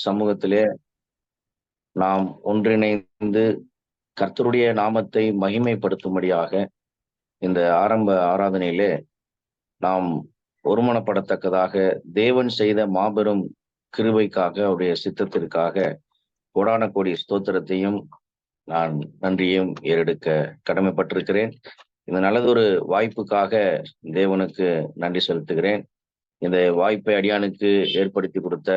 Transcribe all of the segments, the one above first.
சமூகத்திலே நாம் ஒன்றிணைந்து கர்த்தருடைய நாமத்தை மகிமைப்படுத்தும்படியாக இந்த ஆரம்ப ஆராதனையிலே நாம் ஒருமனப்படத்தக்கதாக தேவன் செய்த மாபெரும் கிருபைக்காக அவருடைய சித்தத்திற்காக கோடான கோடி ஸ்தோத்திரத்தையும் நான் நன்றியும் ஏறெடுக்க கடமைப்பட்டிருக்கிறேன். இந்த நல்லதொரு வாய்ப்புக்காக தேவனுக்கு நன்றி செலுத்துகிறேன். இந்த வாய்ப்பை அடியானுக்கு ஏற்படுத்தி கொடுத்த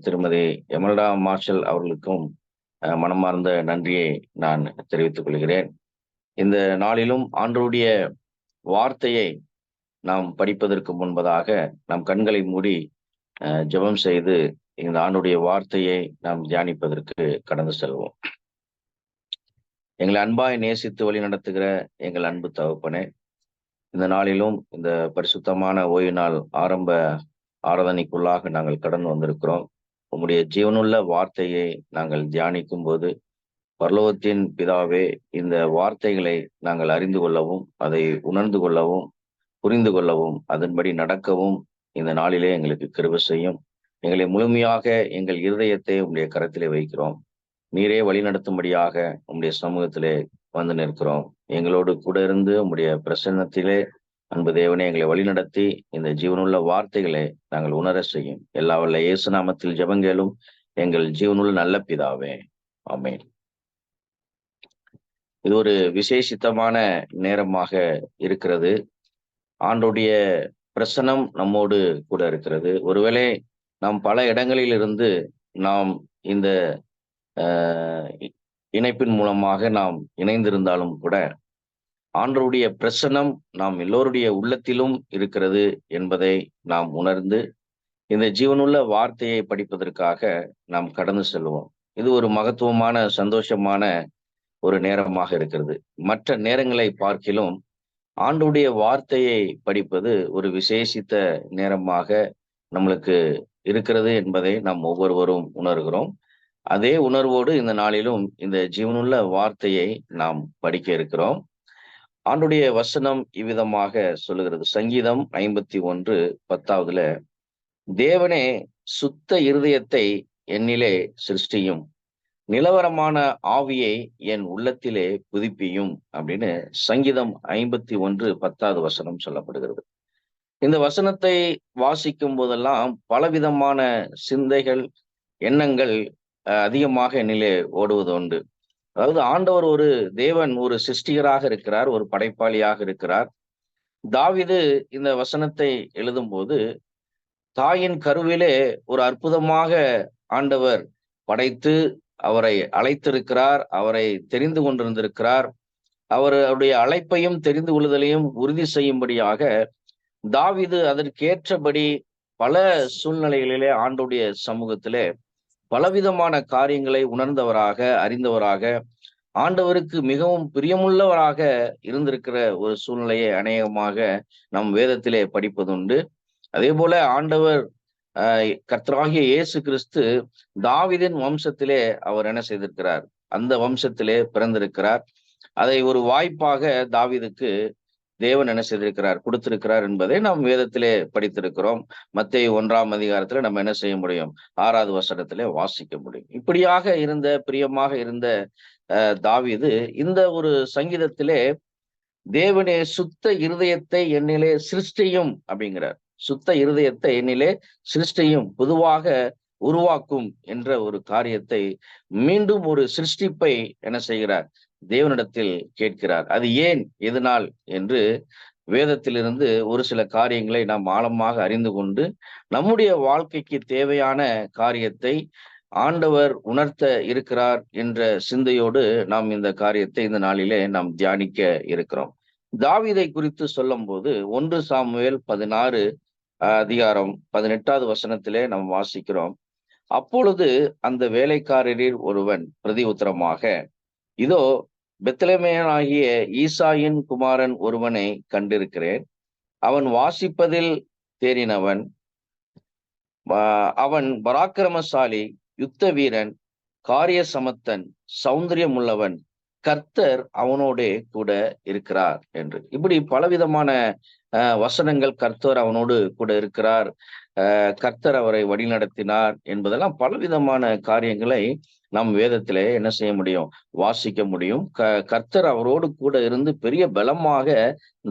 திருமதி எமல்டா மார்ஷல் அவர்களுக்கும் மனமார்ந்த நன்றியை நான் தெரிவித்துக் கொள்கிறேன். இந்த நாளிலும் ஆண்டவருடைய வார்த்தையை நாம் படிப்பதற்கு முன்பதாக நம் கண்களை மூடி ஜெபம் செய்து இந்த ஆண்டுடைய வார்த்தையை நாம் தியானிப்பதற்கு கடந்து செல்வோம். எங்களை அன்பாய் நேசித்து வழி நடத்துகிற எங்கள் அன்பு தகப்பனே, இந்த நாளிலும் இந்த பரிசுத்தமான ஓய்வு நாள் ஆரம்ப ஆராதனைக்குள்ளாக நாங்கள் கடந்து வந்திருக்கிறோம். உம்முடைய ஜீவனுள்ள வார்த்தையை நாங்கள் தியானிக்கும் போது பரலோகத்தின் பிதாவே, இந்த வார்த்தைகளை நாங்கள் அறிந்து கொள்ளவும், அதை உணர்ந்து கொள்ளவும், புரிந்து கொள்ளவும், அதன்படி நடக்கவும் இந்த நாளிலே எங்களுக்கு கிருபை செய்யும். எங்களை முழுமையாக எங்கள் இருதயத்தை உம்முடைய கரத்திலே வைக்கிறோம். நீரே வழி நடத்தும்படியாக உம்முடைய சமூகத்திலே வந்து நிற்கிறோம். எங்களோடு கூட இருந்து உம்முடைய பிரசன்னத்திலே அன்பு தேவனே எங்களை வழிநடத்தி இந்த ஜீவனுள்ள வார்த்தைகளை நாங்கள் உணர செய்யும். எல்லா வல்ல இயேசு நாமத்தில் ஜெபங்கேளும் எங்கள் ஜீவனுள்ள நல்ல பிதாவே, ஆமென். இது ஒரு விசேஷித்தமான நேரமாக இருக்கிறது. ஆண்டோடைய பிரசனம் நம்மோடு கூட இருக்கிறது. ஒருவேளை நாம் பல இடங்களில் இருந்து நாம் இந்த இணைப்பின் மூலமாக நாம் இணைந்திருந்தாலும் கூட ஆண்டவருடைய பிரசனம் நாம் எல்லோருடைய உள்ளத்திலும் இருக்கிறது என்பதை நாம் உணர்ந்து இந்த ஜீவனுள்ள வார்த்தையை படிப்பதற்காக நாம் கடந்து செல்வோம். இது ஒரு மகத்துவமான சந்தோஷமான ஒரு நேரமாக இருக்கிறது. மற்ற நேரங்களை பார்க்கிலும் ஆண்டவருடைய வார்த்தையை படிப்பது ஒரு விசேஷித்த நேரமாக நம்மளுக்கு இருக்கிறது என்பதை நாம் ஒவ்வொருவரும் உணர்கிறோம். அதே உணர்வோடு இந்த நாளிலும் இந்த ஜீவனுள்ள வார்த்தையை நாம் படிக்க இருக்கிறோம். ஆண்டுடைய வசனம் இவ்விதமாக சொல்லுகிறது. சங்கீதம் 51:10 தேவனே சுத்த இருதயத்தை என்னிலே சிருஷ்டியும், நிலவரமான ஆவியை என் உள்ளத்திலே புதுப்பியும் அப்படின்னு சங்கீதம் 51:10 சொல்லப்படுகிறது. இந்த வசனத்தை வாசிக்கும் போதெல்லாம் பலவிதமான சிந்தைகள், எண்ணங்கள் அதிகமாக என்னிலே ஓடுவது உண்டு. அதாவது ஆண்டவர் ஒரு தேவன், ஒரு சிருஷ்டிகராக இருக்கிறார், ஒரு படைப்பாளியாக இருக்கிறார். தாவீது இந்த வசனத்தை எழுதும் போது தாயின் கருவிலே ஒரு அற்புதமாக ஆண்டவர் படைத்து அவரை அழைத்திருக்கிறார், அவரை தெரிந்து கொண்டிருந்திருக்கிறார். அவருடைய அழைப்பையும் தெரிந்து கொள்ளுதலையும் உறுதி செய்யும்படியாக தாவீது அதற்கேற்றபடி பல சூழ்நிலைகளிலே ஆண்டவருடைய சமூகத்திலே பலவிதமான காரியங்களை உணர்ந்தவராக, அறிந்தவராக, ஆண்டவருக்கு மிகவும் பிரியமுள்ளவராக இருந்திருக்கிற ஒரு சூழ்நிலையை அநேகமாக நம் வேதத்திலே படிப்பதுண்டு. அதே போல ஆண்டவர் கர்த்தராகிய இயேசு கிறிஸ்து தாவீதின் வம்சத்திலே அவர் என்ன செய்திருக்கிறார், அந்த வம்சத்திலே பிறந்திருக்கிறார். அதை ஒரு வாய்ப்பாக தாவீதுக்கு தேவன் என்ன செய்திருக்கிறார், கொடுத்திருக்கிறார் என்பதை நாம் வேதத்திலே படித்திருக்கிறோம். மத்தேயு 1 நம்ம என்ன செய்ய முடியும், 6 வாசிக்க முடியும். இப்படியாக இருந்த பிரியமாக இருந்த தாவீது இந்த ஒரு சங்கீதத்திலே தேவனே சுத்த இருதயத்தை என்னிலே சிருஷ்டியும் அப்படிங்கிறார். சுத்த இருதயத்தை என்னிலே சிருஷ்டியும், பொதுவாக உருவாக்கும் என்ற ஒரு காரியத்தை, மீண்டும் ஒரு சிருஷ்டிப்பை என்ன செய்கிறார், தேவனிடத்தில் கேட்கிறார். அது ஏன், எதனால் என்று வேதத்திலிருந்து ஒரு சில காரியங்களை நாம் ஆழமாக அறிந்து கொண்டு நம்முடைய வாழ்க்கைக்கு தேவையான காரியத்தை ஆண்டவர் உணர்த்த இருக்கிறார் என்ற சிந்தையோடு நாம் இந்த காரியத்தை இந்த நாளிலே நாம் தியானிக்க இருக்கிறோம். தாவீதை குறித்து சொல்லும் போது 1 சாமுவேல் 16:18 நாம் வாசிக்கிறோம். அப்பொழுது அந்த வேலைக்காரரில் ஒருவன் பிரதி உத்தரமாக, இதோ பெத்லெமேயனாகிய ஈசாயின் குமாரன் ஒருவனை கண்டிருக்கிறேன். அவன் வாசிப்பதில் தேறினவன், அவன் பராக்கிரமசாலி, யுத்த வீரன், காரிய சமத்தன், சௌந்தரியம் உள்ளவன், கர்த்தர் அவனோடே கூட இருக்கிறார் என்று. இப்படி பலவிதமான வசனங்கள், கர்த்தர் அவனோடு கூட இருக்கிறார், கர்த்தர் அவரை வழிநடத்தினார் என்பதெல்லாம் பலவிதமான காரியங்களை நாம் வேதத்திலே என்ன செய்ய முடியும், வாசிக்க முடியும். கர்த்தர் அவரோடு கூட இருந்து பெரிய பலமாக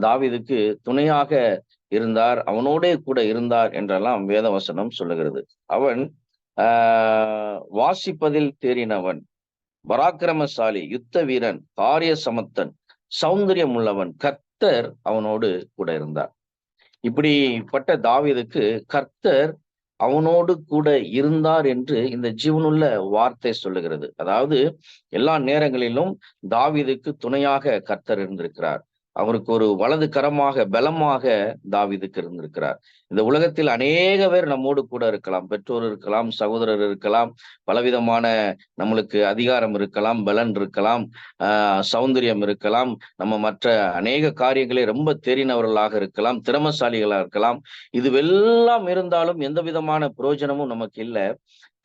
தாவீதுக்கு துணையாக இருந்தார், அவனோடே கூட இருந்தார் என்றெல்லாம் வேதவசனம் சொல்லுகிறது. அவன் வாசிப்பதில் தேறினவன், பராக்கிரமசாலி, யுத்த வீரன், காரிய சமத்தன், சௌந்தரியம் உள்ளவன், கர்த்தர் அவனோடு கூட இருந்தார். இப்படிப்பட்ட தாவீதுக்கு கர்த்தர் அவனோடு கூட இருந்தார் என்று இந்த ஜீவனுள்ள வார்த்தை சொல்லுகிறது. அதாவது எல்லா நேரங்களிலும் தாவீதுக்கு துணையாக கர்த்தர் இருந்திருக்கிறார். அவருக்கு ஒரு வலது கரமாக பலமாக தாவீதுக்கு இருந்திருக்கிறார். இந்த உலகத்தில் அநேக பேர் நம்மோடு கூட இருக்கலாம், பெற்றோர் இருக்கலாம், சகோதரர் இருக்கலாம், பலவிதமான நம்மளுக்கு அதிகாரம் இருக்கலாம், பலன் இருக்கலாம், சௌந்தரியம் இருக்கலாம், நம்ம மற்ற அநேக காரியங்களை ரொம்ப தெரிந்தவர்களாக இருக்கலாம், திறமசாலிகளாக இருக்கலாம். இதுவெல்லாம் இருந்தாலும் எந்த விதமான பிரயோஜனமும் நமக்கு இல்லை.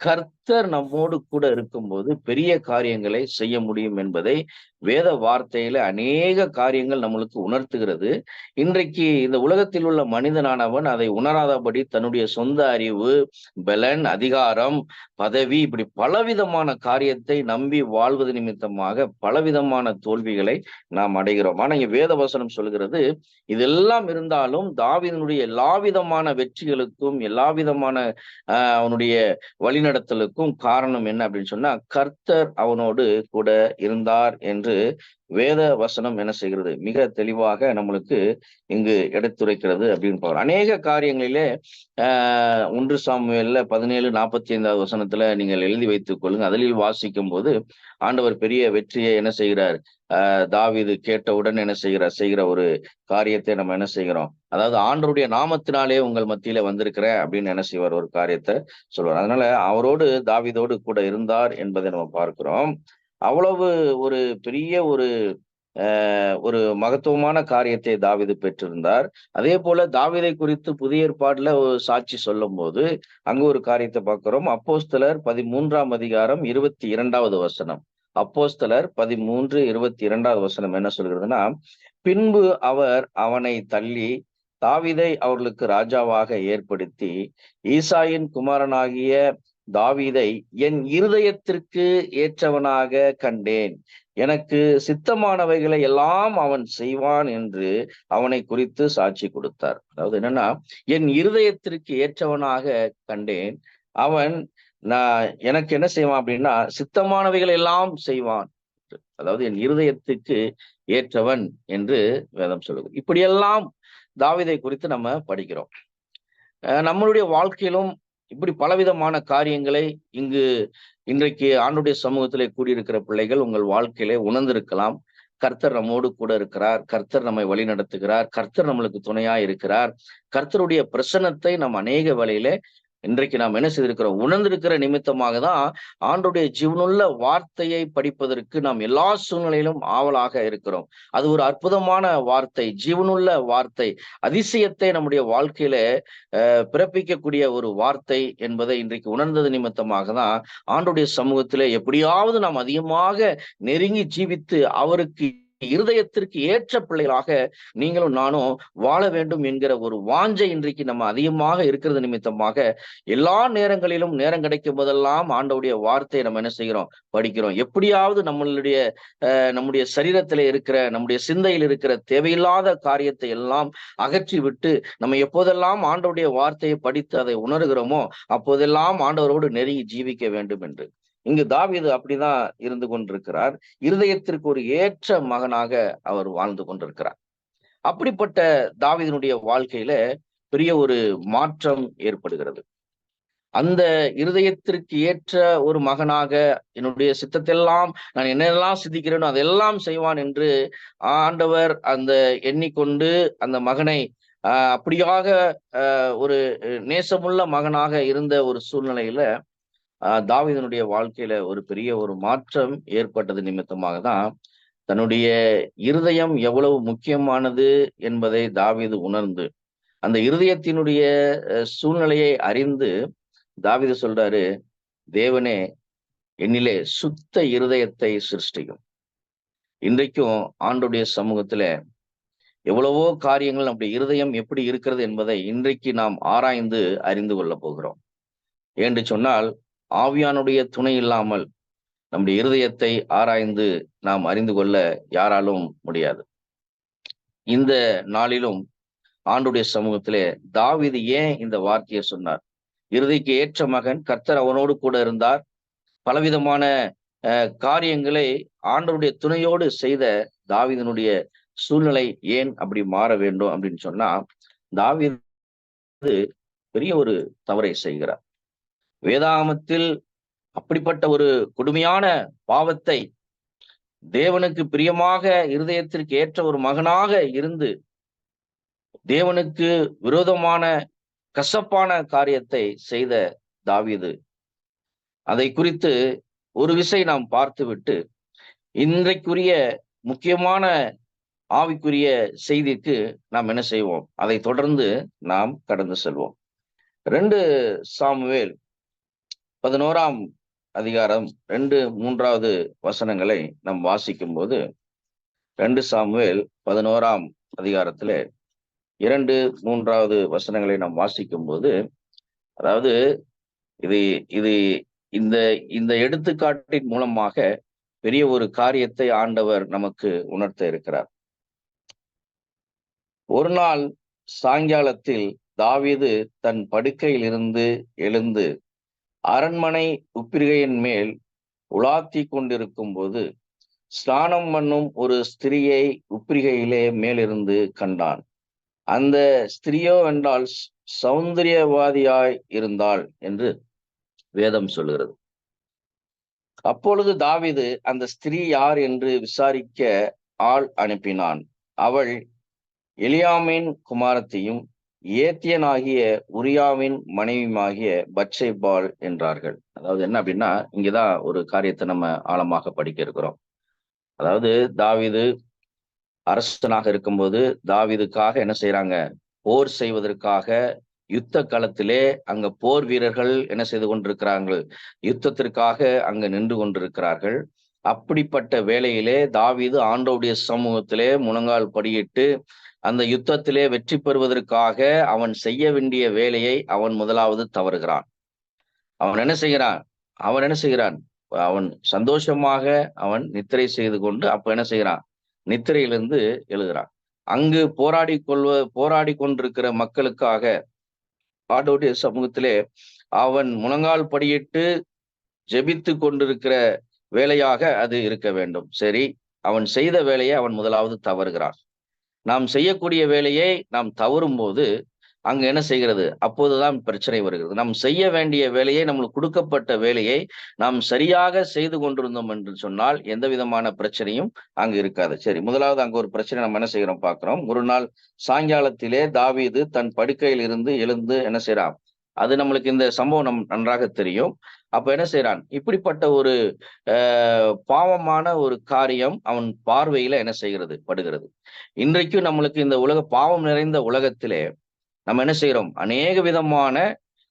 கர்த்தர் நம்மோடு கூட இருக்கும்போது பெரிய காரியங்களை செய்ய முடியும் என்பதை வேத வார்த்தையில அநேக காரியங்கள் நம்மளுக்கு உணர்த்துகிறது. இன்றைக்கு இந்த உலகத்தில் உள்ள மனிதனானவன் அதை உணராதபடி தன்னுடைய சொந்த அறிவு, பலன், அதிகாரம், பதவி, இப்படி பலவிதமான காரியத்தை நம்பி வாழ்வது நிமித்தமாக பலவிதமான தோல்விகளை நாம் அடைகிறோம். ஆனா இங்க வேத வசனம் சொல்கிறது, இதெல்லாம் இருந்தாலும் தாவீதினுடைய எல்லா விதமான வெற்றிகளுக்கும் எல்லா விதமான அவனுடைய வழிநடத்தலுக்கும் காரணம் என்ன அப்படின்னு சொன்னா, கர்த்தர் அவனோடு கூட இருந்தார் என்று வேத வசனம் என்ன செய்கிறது, மிக தெளிவாக நம்மளுக்கு இங்கு எடுத்துரைக்கிறது அப்படின்னு பார்க்கிறோம். அநேக காரியங்களிலே 1 சாமுவேல்ல 17:45 வசனத்துல நீங்கள் எழுதி வைத்துக் கொள்ளுங்க. அதில் வாசிக்கும் போது ஆண்டவர் பெரிய வெற்றியை என்ன செய்கிறார், தாவீது கேட்டவுடன் என்ன செய்கிற ஒரு காரியத்தை நம்ம என்ன செய்கிறோம், அதாவது ஆண்டவருடைய நாமத்தினாலே உங்கள் மத்தியில வந்திருக்கிறேன் அப்படின்னு என்ன செய்வார், ஒரு காரியத்தை சொல்வார். அதனால அவரோடு தாவீதோடு கூட இருந்தார் என்பதை நம்ம பார்க்கிறோம். அவ்வளவு ஒரு பெரிய ஒரு மகத்துவமான காரியத்தை தாவீது பெற்றிருந்தார். அதே போல தாவீதை குறித்து புதிய ஏற்பாடுல ஒரு சாட்சி சொல்லும் போது அங்கு ஒரு காரியத்தை பார்க்கிறோம். அப்போஸ்தலர் 13:22 வசனம். அப்போஸ்தலர் 13:22 வசனம் என்ன சொல்கிறதுன்னா, பின்பு அவர் அவனை தள்ளி தாவீதை அவர்களுக்கு ராஜாவாக ஏற்படுத்தி ஈசாயின் குமாரனாகிய தாவீதை என் இருதயத்திற்கு ஏற்றவனாக கண்டேன், எனக்கு சித்தமானவைகளை எல்லாம் அவன் செய்வான் என்று அவனை குறித்து சாட்சி கொடுத்தார். அதாவது என்னன்னா, என் இருதயத்திற்கு ஏற்றவனாக கண்டேன், அவன் எனக்கு என்ன செய்வான் அப்படின்னா சித்தமானவைகளை எல்லாம் செய்வான். அதாவது என் இருதயத்துக்கு ஏற்றவன் என்று வேதம் சொல்லுது. இப்படியெல்லாம் தாவீதை குறித்து நம்ம படிக்கிறோம். நம்மளுடைய வாழ்க்கையிலும் இப்படி பலவிதமான காரியங்களை இன்றைக்கு ஆண்டுடைய சமூகத்திலே கூடியிருக்கிற பிள்ளைகள் உங்கள் வாழ்க்கையிலே உணர்ந்திருக்கலாம். கர்த்தர் நம்மோடு கூட இருக்கிறார், கர்த்தர் நம்மை வழி நடத்துகிறார், கர்த்தர் நம்மளுக்கு துணையா இருக்கிறார். கர்த்தருடைய பிரசன்னத்தை நம்ம அநேக வேளையிலே இன்றைக்கு நாம் என்ன செய்திருக்கிறோம், உணர்ந்திருக்கிற நிமித்தமாக தான் ஆண்டவருடைய ஜீவனுள்ள வார்த்தையை படிப்பதற்கு நாம் எல்லா சூழ்நிலையிலும் ஆவலாக இருக்கிறோம். அது ஒரு அற்புதமான வார்த்தை, ஜீவனுள்ள வார்த்தை, அதிசயத்தை நம்முடைய வாழ்க்கையில பிறப்பிக்கக்கூடிய ஒரு வார்த்தை என்பதை இன்றைக்கு உணர்ந்தது நிமித்தமாக தான் ஆண்டவருடைய சமூகத்திலே எப்படியாவது நாம் அதிகமாக நெருங்கி ஜீவித்து அவருக்கு இருதயத்திற்கு ஏற்ற பிள்ளைகளாக நீங்களும் நானும் வாழ வேண்டும் என்கிற ஒரு வாஞ்சை இன்றைக்கு நம்ம அதிகமாக இருக்கிறது நிமித்தமாக எல்லா நேரங்களிலும் நேரம் கிடைக்கும் போதெல்லாம் ஆண்டவருடைய வார்த்தையை நம்ம என்ன செய்கிறோம், படிக்கிறோம். எப்படியாவது நம்முடைய சரீரத்திலே இருக்கிற, நம்முடைய சிந்தையில் இருக்கிற தேவையில்லாத காரியத்தை எல்லாம் அகற்றி விட்டு நம்ம எப்போதெல்லாம் ஆண்டவருடைய வார்த்தையை படித்து அதை உணர்கிறோமோ அப்போதெல்லாம் ஆண்டவரோடு நெருங்கி ஜீவிக்க வேண்டும் என்று. இங்கு தாவீது அப்படிதான் இருந்து கொண்டிருக்கிறார். இருதயத்திற்கு ஒரு ஏற்ற மகனாக அவர் வாழ்ந்து கொண்டிருக்கிறார். அப்படிப்பட்ட தாவீதினுடைய வாழ்க்கையில பெரிய ஒரு மாற்றம் ஏற்படுகிறது. அந்த இருதயத்திற்கு ஏற்ற ஒரு மகனாக என்னுடைய சித்தத்தெல்லாம் நான் என்னெல்லாம் சிந்திக்கிறேனோ அதெல்லாம் செய்வான் என்று ஆண்டவர் அந்த எண்ணிக்கொண்டு அந்த மகனை அப்படியாக ஒரு நேசமுள்ள மகனாக இருந்த ஒரு சூழ்நிலையில தாவீதினுடைய வாழ்க்கையில ஒரு பெரிய ஒரு மாற்றம் ஏற்பட்டது நிமித்தமாக தான் தன்னுடைய இருதயம் எவ்வளவு முக்கியமானது என்பதை தாவீது உணர்ந்து அந்த இருதயத்தினுடைய சூழ்நிலையை அறிந்து தாவீது சொல்றாரு, தேவனே என்னிலே சுத்த இருதயத்தை சிருஷ்டிக்கும். இன்றைக்கும் ஆண்டவருடைய சமூகத்துல எவ்வளவோ காரியங்கள் நம்முடைய இருதயம் எப்படி இருக்கிறது என்பதை இன்றைக்கு நாம் ஆராய்ந்து அறிந்து கொள்ளப் போகிறோம். என்று சொன்னால், ஆவியானுடைய துணை இல்லாமல் நம்முடைய இருதயத்தை ஆராய்ந்து நாம் அறிந்து கொள்ள யாராலும் முடியாது. இந்த நாளிலும் ஆண்டுடைய சமூகத்திலே தாவீது ஏன் இந்த வார்த்தையை சொன்னார்? இறுதிக்கு ஏற்ற மகன், கர்த்தர் அவனோடு கூட இருந்தார். பலவிதமான காரியங்களை ஆண்டவருடைய துணையோடு செய்த தாவீதினுடைய சூழ்நிலை ஏன் அப்படி மாற வேண்டும் அப்படின்னு சொன்னா, தாவீது பெரிய ஒரு தவறை செய்கிறார். வேதாகமத்தில் அப்படிப்பட்ட ஒரு கொடுமையான பாவத்தை தேவனுக்கு பிரியமாக இருதயத்திற்கு ஏற்ற ஒரு மகனாக இருந்து தேவனுக்கு விரோதமான கசப்பான காரியத்தை செய்த தாவீது, அதை குறித்து ஒரு விசை நாம் பார்த்துவிட்டு இன்றைக்குரிய முக்கியமான ஆவிக்குரிய செய்திக்கு நாம் என்ன செய்வோம், அதை தொடர்ந்து நாம் கடந்து செல்வோம். 2 சாமுவேல் 11ஆம் அதிகாரம் 2, 3வது வசனங்களை நாம் வாசிக்கும் போது, 2 சாமுவேல் 11ஆம் அதிகாரத்திலே 2, 3வது வசனங்களை நாம் வாசிக்கும் போது, அதாவது இது இது இந்த இந்த எடுத்துக்காட்டின் மூலமாக பெரிய ஒரு காரியத்தை ஆண்டவர் நமக்கு உணர்த்த இருக்கிறார். ஒரு நாள் சாயங்காலத்தில் தாவீது தன் படுக்கையில் இருந்து எழுந்து அரண்மனை உப்பிரிகையின் மேல் உலாத்தி கொண்டிருக்கும் போது ஸ்நானம் பண்ணும் ஒரு ஸ்திரியை உப்பிரிகையிலே மேலிருந்து கண்டான். அந்த ஸ்திரியோ என்றால் சௌந்தரியவாதியாய் இருந்தாள் என்று வேதம் சொல்லுகிறது. அப்பொழுது தாவீது அந்த ஸ்திரீ யார் என்று விசாரிக்க ஆள் அனுப்பினான். அவள் எலியாமின் குமாரத்தையும் ஏத்தியனாகிய உரியாவின் மனைவியுமாகிய பத்சேபாள் என்றார்கள். அதாவது என்ன அப்படின்னா, இங்கதான் ஒரு காரியத்தை நம்ம ஆழமாக படிக்க இருக்கிறோம். அதாவது தாவீது அரசனாக இருக்கும்போது தாவீதுக்காக என்ன செய்யறாங்க, போர் செய்வதற்காக யுத்த களத்திலே அங்க போர் வீரர்கள் என்ன செய்து கொண்டிருக்கிறார்கள், யுத்தத்திற்காக அங்க நின்று கொண்டிருக்கிறார்கள். அப்படிப்பட்ட வேளையிலே தாவீது ஆண்டவருடைய சமூகத்திலே முழங்கால் படியிட்டு அந்த யுத்தத்திலே வெற்றி பெறுவதற்காக அவன் செய்ய வேண்டிய வேலையை அவன் முதலாவது தவறுகிறான். அவன் என்ன செய்கிறான், அவன் சந்தோஷமாக அவன் நித்திரை செய்து கொண்டு அப்ப என்ன செய்கிறான், நித்திரையிலிருந்து எழுகிறான். அங்கு போராடி கொண்டிருக்கிற மக்களுக்காக ஆண்டவருடைய சமூகத்திலே அவன் முழங்கால் படியிட்டு ஜெபித்து கொண்டிருக்கிற வேலையாக அது இருக்க வேண்டும். சரி, அவன் செய்த வேலையை அவன் முதலாவது தவறுகிறான். நாம் செய்யக்கூடிய வேலையை நாம் தவறும் போது அங்க என்ன செய்கிறது, அப்போதுதான் பிரச்சனை வருகிறது. நாம் செய்ய வேண்டிய வேலையை, நம்மளுக்கு கொடுக்கப்பட்ட வேலையை நாம் சரியாக செய்து கொண்டிருந்தோம் என்று சொன்னால் எந்த விதமான பிரச்சனையும் அங்கு இருக்காது. சரி, முதலாவது அங்க ஒரு பிரச்சனை நம்ம என்ன செய்கிறோம் பார்க்கிறோம். ஒரு நாள் சாயங்காலத்திலே தாவீது தன் படுக்கையில் இருந்து எழுந்து என்ன செய்யறான், அது நம்மளுக்கு இந்த சம்பவம் நன்றாக தெரியும். அப்ப என்ன செய்யறான், இப்படிப்பட்ட ஒரு பாவமான ஒரு காரியம் அவன் பார்வையில என்ன செய்கிறது, படுகிறது. இன்றைக்கும் நம்மளுக்கு இந்த பாவம் நிறைந்த உலகத்திலே நம்ம என்ன செய்யறோம், அநேக விதமான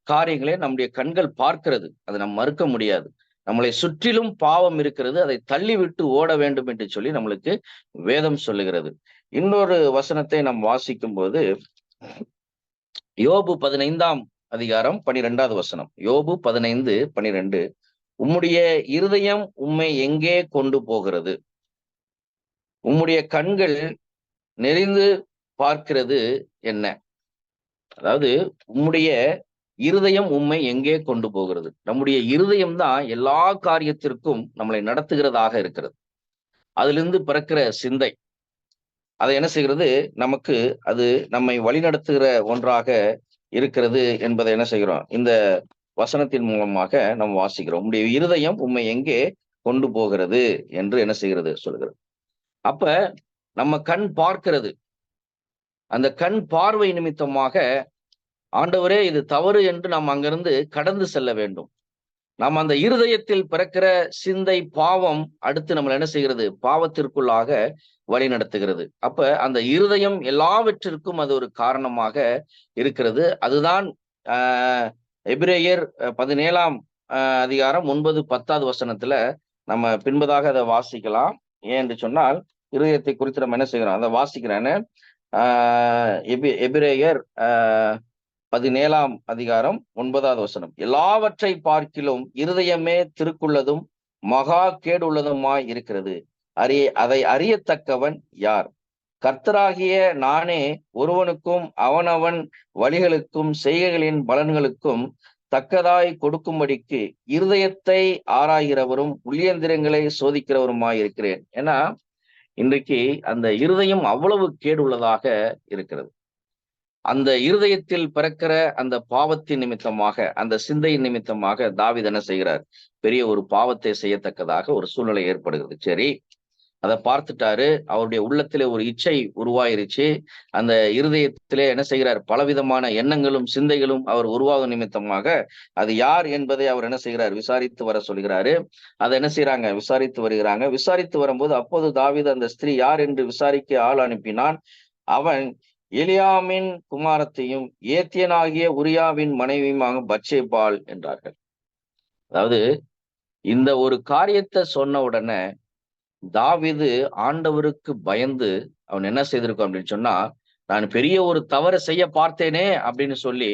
காரியங்களை நம்முடைய கண்கள் பார்க்கிறது, அதை நம்ம மறுக்க முடியாது. நம்மளை சுற்றிலும் பாவம் இருக்கிறது, அதை தள்ளிவிட்டு ஓட வேண்டும் என்று சொல்லி நம்மளுக்கு வேதம் சொல்லுகிறது. இன்னொரு வசனத்தை நாம் வாசிக்கும் போது யோபு 15ஆம் அதிகாரம் 12வது வசனம். யோபு 15:12. உம்முடைய இருதயம் உம்மை எங்கே கொண்டு போகிறது, உம்முடைய கண்கள் நெறிந்து பார்க்கிறது என்ன? அதாவது உம்முடைய இருதயம் உம்மை எங்கே கொண்டு போகிறது. நம்முடைய இருதயம் தான் எல்லா காரியத்திற்கும் நம்மளை நடத்துகிறதாக இருக்கிறது. அதிலிருந்து பிறக்கிற சிந்தை அதை என்ன செய்கிறது, நமக்கு அது நம்மை வழிநடத்துகிற ஒன்றாக இருக்கிறது என்பதை என்ன செய்கிறோம், இந்த வசனத்தின் மூலமாக நம்ம வாசிக்கிறோம். உம்முடைய இருதயம் உம்மை எங்கே கொண்டு போகிறது என்று என்ன செய்கிறது சொல்கிறது. அப்ப நம்ம கண் பார்க்கிறது, அந்த கண் பார்வை நிமித்தமாக ஆண்டவரே இது தவறு என்று நாம் அங்கிருந்து கடந்து செல்ல வேண்டும். நாம் அந்த இருதயத்தில் பிறக்கிற சிந்தை பாவம் அடுத்து நம்மளை என்ன செய்கிறது, பாவத்திற்குள்ளாக வழி நடத்துகிறது. அப்ப அந்த இருதயம் எல்லாவற்றிற்கும் அது ஒரு காரணமாக இருக்கிறது. அதுதான் எபிரேயர் 17ஆம் அதிகாரம் 9, 10வது வசனத்துல நம்ம பின்பதாக அதை வாசிக்கலாம். ஏன் என்று சொன்னால் இருதயத்தை குறித்து நம்ம என்ன செய்கிறோம், அதை வாசிக்கிறேன்னு. எபிரேயர் 17ஆம் அதிகாரம் 9வது வசனம். எல்லாவற்றை பார்க்கிலும் இருதயமே திருக்குள்ளதும் மகா கேடுள்ளதுமாய் இருக்கிறது. அதை அறியத்தக்கவன் யார்? கர்த்தராகிய நானே ஒருவனுக்கும் அவனவன் வழிகளுக்கும் செய்கைகளின் பலன்களுக்கும் தக்கதாய் கொடுக்கும்படிக்கு இருதயத்தை ஆராய்கிறவரும் உள்ளியந்திரங்களை சோதிக்கிறவருமாய் இருக்கிறேன். ஏன்னா இன்றைக்கு அந்த இருதயம் அவ்வளவு கேடுள்ளதாக இருக்கிறது. அந்த இருதயத்தில் பிறக்கிற அந்த பாவத்தின் நிமித்தமாக, அந்த சிந்தையின் நிமித்தமாக தாவீது என்ன செய்கிறார்? பெரிய ஒரு பாவத்தை செய்யத்தக்கதாக ஒரு சூழ்நிலை ஏற்படுகிறது. சரி, அதை பார்த்துட்டாரு. அவருடைய உள்ளத்திலே ஒரு இச்சை உருவாயிருச்சு. அந்த இருதயத்திலே என்ன செய்கிறார்? பலவிதமான எண்ணங்களும் சிந்தைகளும் அவர் உருவாகும் நிமித்தமாக அது யார் என்பதை அவர் என்ன செய்கிறார்? விசாரித்து வர சொல்கிறாரு. அதை என்ன செய்யறாங்க? விசாரித்து வருகிறாங்க. விசாரித்து வரும்போது அப்போது தாவீது அந்த ஸ்திரீ யார் என்று விசாரிக்க ஆள் அனுப்பினான். அவன் எலியாமின் குமாரத்தையும் ஏத்தியனாகிய உரியாவின் மனைவியுமாக பத்சேபாள் என்றார்கள். அதாவது இந்த ஒரு காரியத்தை சொன்ன உடனே தாவீது ஆண்டவருக்கு பயந்து அவன் என்ன செய்திருக்கான் அப்படின்னு சொன்னா, நான் பெரிய ஒரு தவறு செய்ய பார்த்தேனே அப்படின்னு சொல்லி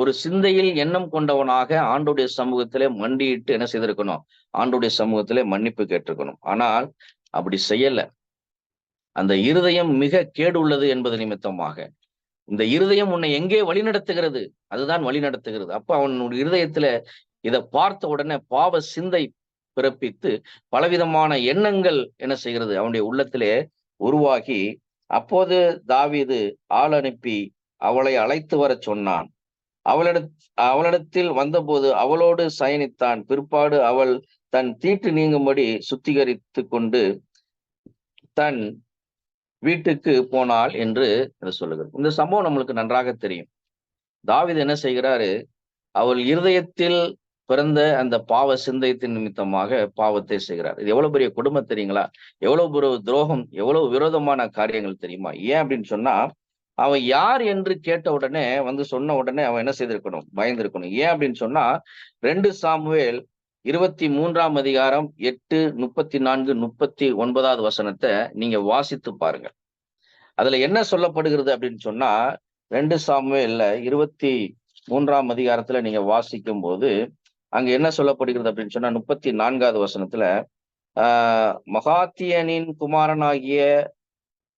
ஒரு சிந்தையில் எண்ணம் கொண்டவனாக ஆண்டோடைய சமூகத்திலே மண்டியிட்டு என்ன செய்திருக்கணும்? ஆண்டோடைய சமூகத்திலே மன்னிப்பு கேட்டிருக்கணும். ஆனால் அப்படி செய்யல. அந்த இருதயம் மிக கேடு உள்ளது என்பது நிமித்தமாக இந்த இருதயம் உன்னை எங்கே வழிநடத்துகிறது? அதுதான் வழிநடத்துகிறது. அப்ப அவனுடைய இருதயத்துல இதை பார்த்த உடனே பாவ சிந்தை பிறப்பித்து பலவிதமான எண்ணங்கள் என்ன செய்கிறது? அவனுடைய உள்ளத்திலே உருவாகி, அப்போது தாவீது ஆள் அனுப்பி அவளை அழைத்து வர சொன்னான். அவளிடத்தில் வந்தபோது அவளோடு சயனித்தான். பிற்பாடு அவள் தன் தீட்டு நீங்கும்படி சுத்திகரித்து கொண்டு தன் வீட்டுக்கு போனாள் என்று சொல்லுகிறது. இந்த சம்பவம் நம்மளுக்கு நன்றாக தெரியும். தாவீது என்ன செய்கிறாரு? அவள் இருதயத்தில் பிறந்த அந்த பாவ சிந்தையத்தின் நிமித்தமாக பாவத்தை செய்கிறார். இது எவ்வளவு பெரிய கொடுமை தெரியுங்களா? எவ்வளவு ஒரு துரோகம், எவ்வளவு விரோதமான காரியங்கள் தெரியுமா? ஏன் அப்படின்னு சொன்னா, அவன் யார் என்று கேட்ட உடனே சொன்ன உடனே அவன் என்ன செய்திருக்கணும்? பயந்திருக்கணும். ஏன் அப்படின்னு சொன்னா 2 சாமுவேல் 23ஆம் அதிகாரம் 8, 34, 39வது வசனத்தை நீங்க வாசித்து பாருங்க. அதுல என்ன சொல்லப்படுகிறது அப்படின்னு சொன்னா, 2 சாமுவேல்ல 23ஆம் அதிகாரத்துல நீங்க வாசிக்கும் போது அங்க என்ன சொல்லப்படுகிறது அப்படின்னு சொன்னா 34வது வசனத்துல மகாத்தியனின் குமாரனாகிய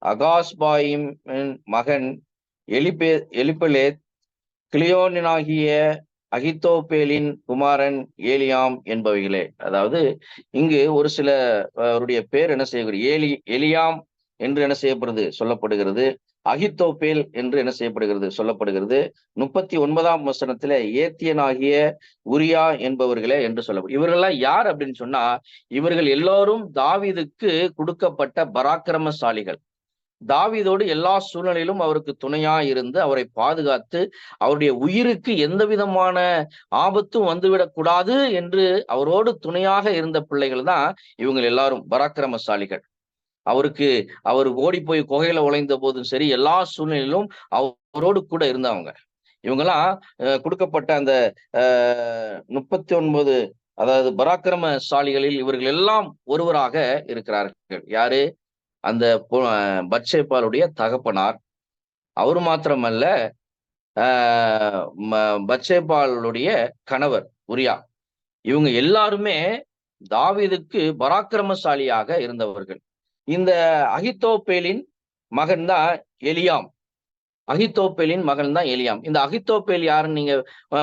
அகாஸ்பாயின் மகன் எலிபெலேத் கிளியோனாகிய அகித்தோப்பேலின் குமாரன் ஏலியாம் என்பவைகளே. அதாவது இங்கு ஒரு சில அவருடைய பேர் என்ன செய்யப்படுகிறது? எலியாம் என்று என்ன செய்யப்படுறது? சொல்லப்படுகிறது. அகித்தோப்பேல் என்று என்ன செய்யப்படுகிறது? சொல்லப்படுகிறது. 39ஆம் வசனத்துல ஏத்தியனாகிய உரியா என்பவர்களே என்று சொல்லப்படும். இவர்கள்லாம் யார் அப்படின்னு சொன்னா, இவர்கள் எல்லோரும் தாவீதுக்கு கொடுக்கப்பட்ட பராக்கிரமசாலிகள். தாவீதோடு எல்லா சூழ்நிலையிலும் அவருக்கு துணையா இருந்து அவரை பாதுகாத்து அவருடைய உயிருக்கு எந்த விதமான ஆபத்தும் வந்துவிடக் கூடாது என்று அவரோடு துணையாக இருந்த பிள்ளைகள் தான் இவங்க எல்லாரும் பராக்கிரமசாலிகள். அவர் ஓடி போய் குகையில உழைந்த போதும் சரி, எல்லா சூழ்நிலையிலும் அவரோடு கூட இருந்தவங்க. இவங்கெல்லாம் கொடுக்கப்பட்ட அந்த 39 அதாவது பராக்கிரமசாலிகளில் இவர்கள் எல்லாம் ஒருவராக இருக்கிறார்கள். யாரு? அந்த பத்சேபாளுடைய தகப்பனார். அவர் மாத்திரமல்ல, பத்சேபாளுடைய கணவர் உரியா. இவங்க எல்லாருமே தாவீதுக்கு பராக்கிரமசாலியாக இருந்தவர்கள். இந்த அகித்தோப்பேலின் மகன் தான் எலியாம். அகித்தோப்பேலின் மகன் தான் எலியாம். இந்த அகித்தோப்பேல் யாருன்னு நீங்க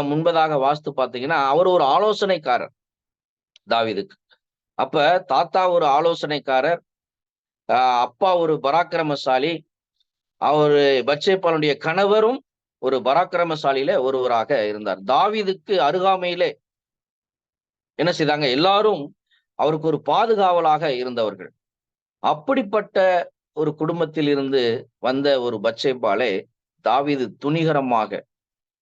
முன்பதாக வாசித்து பார்த்தீங்கன்னா, அவர் ஒரு ஆலோசனைக்காரர் தாவீதுக்கு. அப்ப தாத்தா ஒரு ஆலோசனைக்காரர், அப்பா ஒரு பராக்கிரமசாலி, அவரு பத்சேபாளுடைய கணவரும் ஒரு பராக்கிரமசாலியில ஒருவராக இருந்தார். தாவீதுக்கு அருகாமையிலே என்ன செய்தாங்க? எல்லாரும் அவருக்கு ஒரு பாதுகாவலாக இருந்தவர்கள். அப்படிப்பட்ட ஒரு குடும்பத்தில் இருந்து வந்த ஒரு பத்சேபாளை தாவீது துணிகரமாக,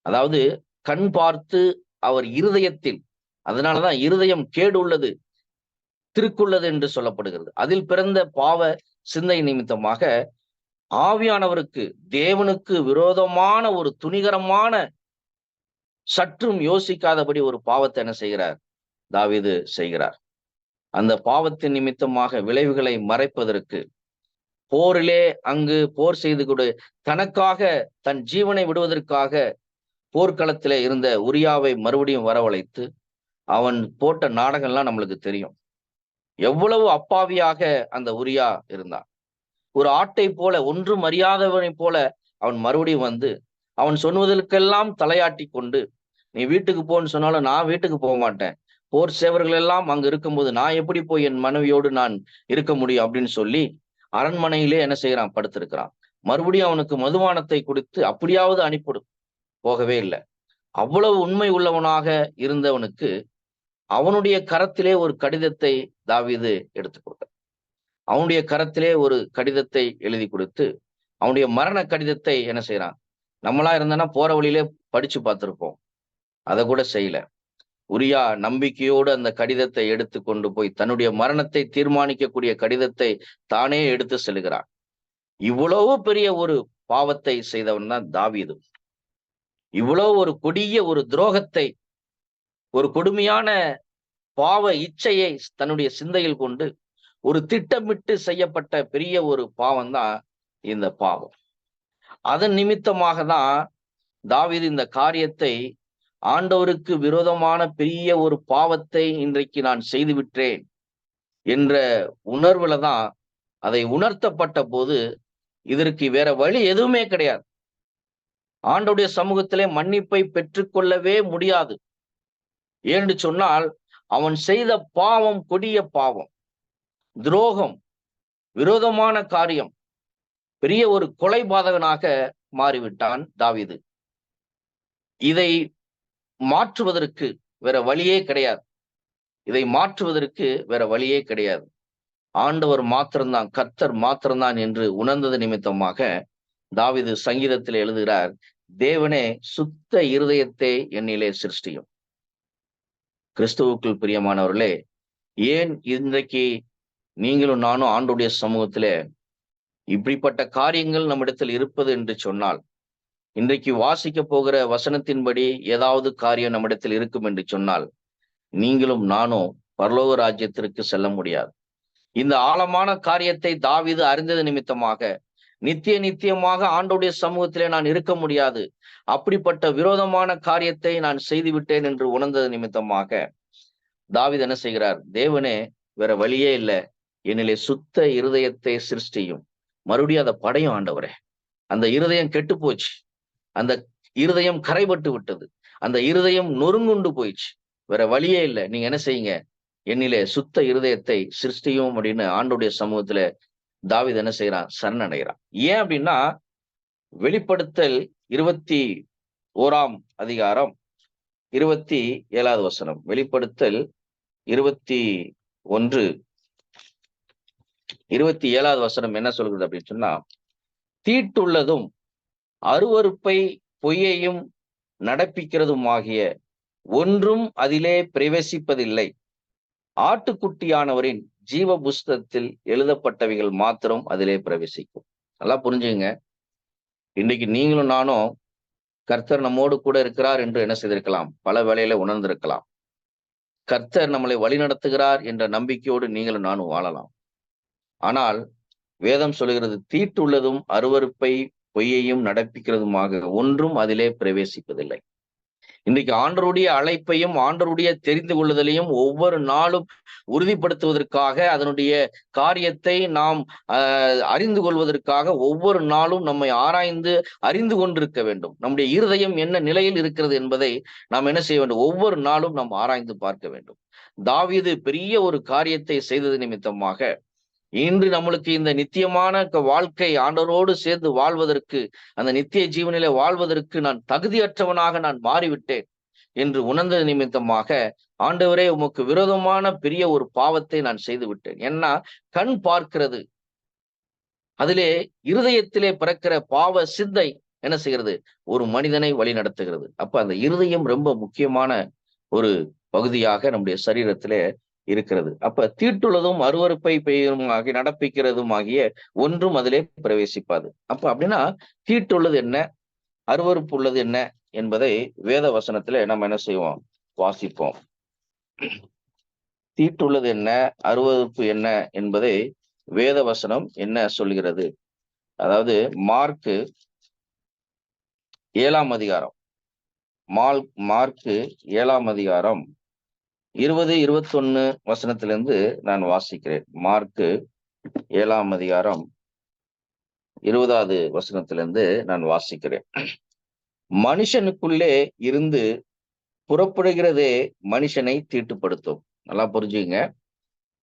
அதாவது கண் பார்த்து அவர் இருதயத்தில், அதனாலதான் இருதயம் கேடு உள்ளது, திருக்குள்ளது என்று சொல்லப்படுகிறது. அதில் பிறந்த பாவ சிந்தை நிமித்தமாக ஆவியானவருக்கு, தேவனுக்கு விரோதமான ஒரு துணிகரமான, சற்றும் யோசிக்காதபடி ஒரு பாவத்தை என்ன செய்கிறார்? தாவீது செய்கிறார். அந்த பாவத்தின் நிமித்தமாக விளைவுகளை மறைப்பதற்கு, போரிலே அங்கு போர் செய்து கொடு தனக்காக தன் ஜீவனை விடுவதற்காக போர்க்களத்திலே இருந்த உரியாவை மறுபடியும் வரவழைத்து அவன் போட்ட நாடகம்லாம் நம்மளுக்கு தெரியும். எவ்வளவு அப்பாவியாக அந்த உரியா இருந்தான். ஒரு ஆட்டை போல, ஒன்றும் அறியாதவனை போல அவன் மறுபடியும் வந்து அவன் சொன்னதற்கெல்லாம் தலையாட்டி கொண்டு, நீ வீட்டுக்கு போன்னு சொன்னாலும் நான் வீட்டுக்கு போக மாட்டேன், போர் சேவர்கள் எல்லாம் அங்கு இருக்கும்போது நான் எப்படி போய் என் மனைவியோடு நான் இருக்க முடியும் அப்படின்னு சொல்லி அரண்மனையிலே என்ன செய்யறான், படுத்திருக்கிறான். மறுபடியும் அவனுக்கு மதுபானத்தை கொடுத்து அப்படியாவது அனுப்பிடு, போகவே இல்லை. அவ்வளவு உண்மை உள்ளவனாக இருந்தவனுக்கு அவனுடைய கரத்திலே ஒரு கடிதத்தை தாவீது எடுத்து கொடுத்தார். அவனுடைய கரத்திலே ஒரு கடிதத்தை எழுதி கொடுத்து அவனுடைய மரண கடிதத்தை என்ன செய்யறான். நம்மளா இருந்தனா போற வழியிலே படிச்சு பார்த்திருப்போம், அதை கூட செய்யல. உரியா நம்பிக்கையோடு அந்த கடிதத்தை எடுத்து கொண்டு போய் தன்னுடைய மரணத்தை தீர்மானிக்கக்கூடிய கடிதத்தை தானே எடுத்து செல்கிறான். இவ்வளவு பெரிய ஒரு பாவத்தை செய்தவன் தான் தாவீது. இவ்வளவு ஒரு கொடிய ஒரு துரோகத்தை, ஒரு கொடுமையான பாவ இச்சையை தன்னுடைய சிந்தையில் கொண்டு ஒரு திட்டமிட்டு செய்யப்பட்ட பெரிய ஒரு பாவம் தான் இந்த பாவம். அதன் நிமித்தமாக தான் தாவீது இந்த காரியத்தை, ஆண்டவருக்கு விரோதமான பெரிய ஒரு பாவத்தை இன்றைக்கு நான் செய்து விட்டேன் என்ற உணர்வுல தான் அதை உணர்த்தப்பட்ட போது இதற்கு வேற வழி எதுவுமே கிடையாது. ஆண்டவருடைய சமூகத்திலே மன்னிப்பை பெற்றுக்கொள்ளவே முடியாது. ஏன்னு சொன்னால் அவன் செய்த பாவம் கொடிய பாவம், துரோகம், விரோதமான காரியம், பெரிய ஒரு கொலைபாதகனாக மாறிவிட்டான் தாவீது. இதை மாற்றுவதற்கு வேற வழியே கிடையாது. இதை மாற்றுவதற்கு வேற வழியே கிடையாது. ஆண்டவர் மாத்திரம்தான், கர்த்தர் மாத்திரம்தான் என்று உணர்ந்தது நிமித்தமாக தாவீது சங்கீதத்தில் எழுதுகிறார், தேவனே சுத்த இருதயத்தை என்னிலே சிருஷ்டியும். கிறிஸ்துவுக்குள் பிரியமானவர்களே, ஏன் இன்றைக்கு நீங்களும் நானும் ஆண்டவருடைய சமூகத்திலே இப்படிப்பட்ட காரியங்கள் நம்மிடத்தில் இருப்பது என்று சொன்னால், இன்றைக்கு வாசிக்க போகிற வசனத்தின்படி ஏதாவது காரியம் நம்மிடத்தில் இருக்கும் என்று சொன்னால், நீங்களும் நானும் பரலோக ராஜ்யத்திற்கு செல்ல முடியாது. இந்த ஆழமான காரியத்தை தாவீது அறிந்தது நிமித்தமாக நித்தியமாக ஆண்டவருடைய சமூகத்திலே நான் இருக்க முடியாது, அப்படிப்பட்ட விரோதமான காரியத்தை நான் செய்து விட்டேன் என்று உணர்ந்தது நிமித்தமாக தாவீது என்ன செய்கிறார், தேவனே வேற வழியே இல்லை, என்னிலே சுத்த இருதயத்தை சிருஷ்டியும். மறுபடியும் அதை படையும் ஆண்டவரே. அந்த இருதயம் கெட்டு போச்சு, அந்த இருதயம் கரைபட்டு விட்டது, அந்த இருதயம் நொறுங்குண்டு போயிடுச்சு, வேற வழியே இல்லை, நீங்க என்ன செய்யுங்க, என்னிலே சுத்த இருதயத்தை சிருஷ்டியும் அப்படின்னு ஆண்டவருடைய சமூகத்துல தாவீது என்ன செய்யறான், சரணடைகிறான். ஏன் அப்படின்னா, வெளிப்படுத்தல் 21ஆம் அதிகாரம் 27வது வசனம், வெளிப்படுத்தல் 21:27வது வசனம் என்ன சொல்கிறது அப்படின்னு சொன்னா, தீட்டுள்ளதும் அருவருப்பை பொய்யையும் நடப்பிக்கிறதுமாகிய ஒன்றும் அதிலே பிரவேசிப்பதில்லை, ஆட்டுக்குட்டியானவரின் ஜீவ புஸ்தகத்தில் எழுதப்பட்டவைகள் மாத்திரம் அதிலே பிரவேசிக்கும். நல்லா புரிஞ்சுங்க. இன்னைக்கு நீங்களும் நானும் கர்த்தர் நம்மோடு கூட இருக்கிறார் என்று என்ன செய்திருக்கலாம், பல வேளையில உணர்ந்திருக்கலாம். கர்த்தர் நம்மளை வழி நடத்துகிறார் என்ற நம்பிக்கையோடு நீங்களும் நானும் வாழலாம். ஆனால் வேதம் சொல்லுகிறது, தீட்டுள்ளதும் அருவருப்பை பொய்யையும் நடப்பிக்கிறதுமாக ஒன்றும் அதிலே பிரவேசிப்பதில்லை. இன்றைக்கு ஆண்டவருடைய அழைப்பையும் ஆண்டவருடைய தெரிந்து கொள்ளுதலையும் ஒவ்வொரு நாளும் உறுதிப்படுத்துவதற்காக, அதனுடைய காரியத்தை நாம் அறிந்து கொள்வதற்காக ஒவ்வொரு நாளும் நம்மை ஆராய்ந்து அறிந்து கொண்டிருக்க வேண்டும். நம்முடைய இருதயம் என்ன நிலையில் இருக்கிறது என்பதை நாம் என்ன செய்ய வேண்டும், ஒவ்வொரு நாளும் நாம் ஆராய்ந்து பார்க்க வேண்டும். தாவீது பெரிய ஒரு காரியத்தை செய்தது நிமித்தமாக இன்று நம்மளுக்கு இந்த நித்தியமான வாழ்க்கை ஆண்டவரோடு சேர்ந்து வாழ்வதற்கு, அந்த நித்திய ஜீவனிலே வாழ்வதற்கு நான் தகுதியற்றவனாக நான் மாறிவிட்டேன் என்று உணர்ந்தது நிமித்தமாக, ஆண்டவரே உமக்கு விரோதமான பெரிய ஒரு பாவத்தை நான் செய்து விட்டேன். ஏன்னா கண் பார்க்கிறது, அதிலே இருதயத்திலே பிறக்கிற பாவ சிந்தை என்ன செய்கிறது, ஒரு மனிதனை வழி நடத்துகிறது. அப்ப அந்த இருதயம் ரொம்ப முக்கியமான ஒரு பகுதியாக நம்முடைய சரீரத்திலே இருக்கிறது. அப்ப தீட்டுள்ளதும் அருவருப்பை பெய்யுமாகி நடப்பிக்கிறதும் ஆகிய ஒன்றும் அதிலே பிரவேசிப்பாது. அப்ப அப்படின்னா தீட்டுள்ளது என்ன, அருவருப்பு உள்ளது என்ன என்பதை வேத வசனத்துல நம்ம என்ன செய்வோம், வாசிப்போம். தீட்டுள்ளது என்ன, அருவருப்பு என்ன என்பதை வேத வசனம் என்ன சொல்கிறது? அதாவது மார்க்கு 7ஆம் அதிகாரம், மார்க்கு 7ஆம் அதிகாரம் 20, 21 வசனத்திலிருந்து நான் வாசிக்கிறேன். மார்க்கு 7ஆம் அதிகாரம் 20வது வசனத்திலிருந்து நான் வாசிக்கிறேன். மனுஷனுக்குள்ளே இருந்து புறப்படுகிறதே மனுஷனை தீட்டுப்படுத்தும். நல்லா புரிஞ்சுங்க.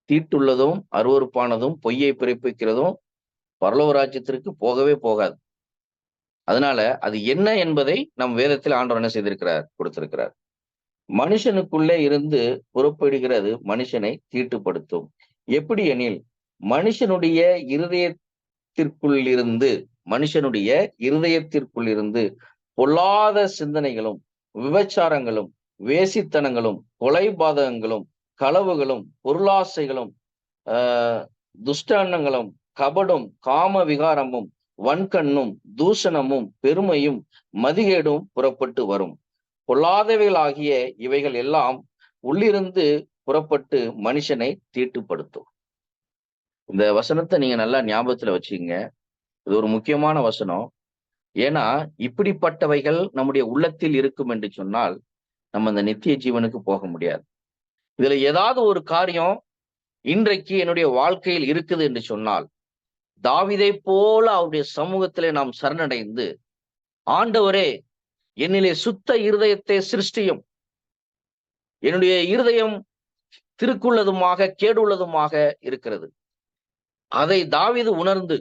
தீட்டுள்ளதும் அருவருப்பானதும் பொய்யை பிறப்பிக்கிறதும் பரலோக ராஜ்யத்திற்கு போகவே போகாது. அதனால அது என்ன என்பதை நம் வேதத்தில் ஆண்டவர் என்ன செய்திருக்கிறார்? கொடுத்திருக்கிறார். மனுஷனுக்குள்ளே இருந்து புறப்படுகிறது மனுஷனை தீட்டுப்படுத்தும். எப்படி எனில், மனுஷனுடைய இருதயத்திற்குள்ளிருந்து மனுஷனுடைய இருதயத்திற்குள்ளிருந்து பொல்லாத சிந்தனைகளும், விபச்சாரங்களும், வேசித்தனங்களும், கொலைபாதகங்களும், களவுகளும், பொருளாசைகளும், துஷ்டெண்ணங்களும், கபடும், காம விகாரமும், வன்கண்ணும், தூஷணமும், பெருமையும், மதிகேடும் புறப்பட்டு வரும். பொல்லாதவைகளாகிய இவைகள் எல்லாம் உள்ளிருந்து புறப்பட்டு மனுஷனை தீட்டுப்படுத்தும். இந்த வசனத்தை நீங்க நல்லா ஞாபகத்துல வச்சுக்கங்க. இது ஒரு முக்கியமான வசனம். ஏன்னா இப்படிப்பட்டவைகள் நம்முடைய உள்ளத்தில் இருக்கும் என்று சொன்னால் நம்ம அந்த நித்திய ஜீவனுக்கு போக முடியாது. இதுல ஏதாவது ஒரு காரியம் இன்றைக்கு என்னுடைய வாழ்க்கையில் இருக்குது என்று சொன்னால், தாவீதை போல அவருடைய சமூகத்திலே நாம் சரணடைந்து, ஆண்டவரே என்னிலே சுத்த இருதயத்தை சிருஷ்டியும், என்னுடைய இருதயம் திருக்குள்ளதுமாக கேடுள்ளதுமாக இருக்கிறது. அதை தாவீது உணர்ந்து,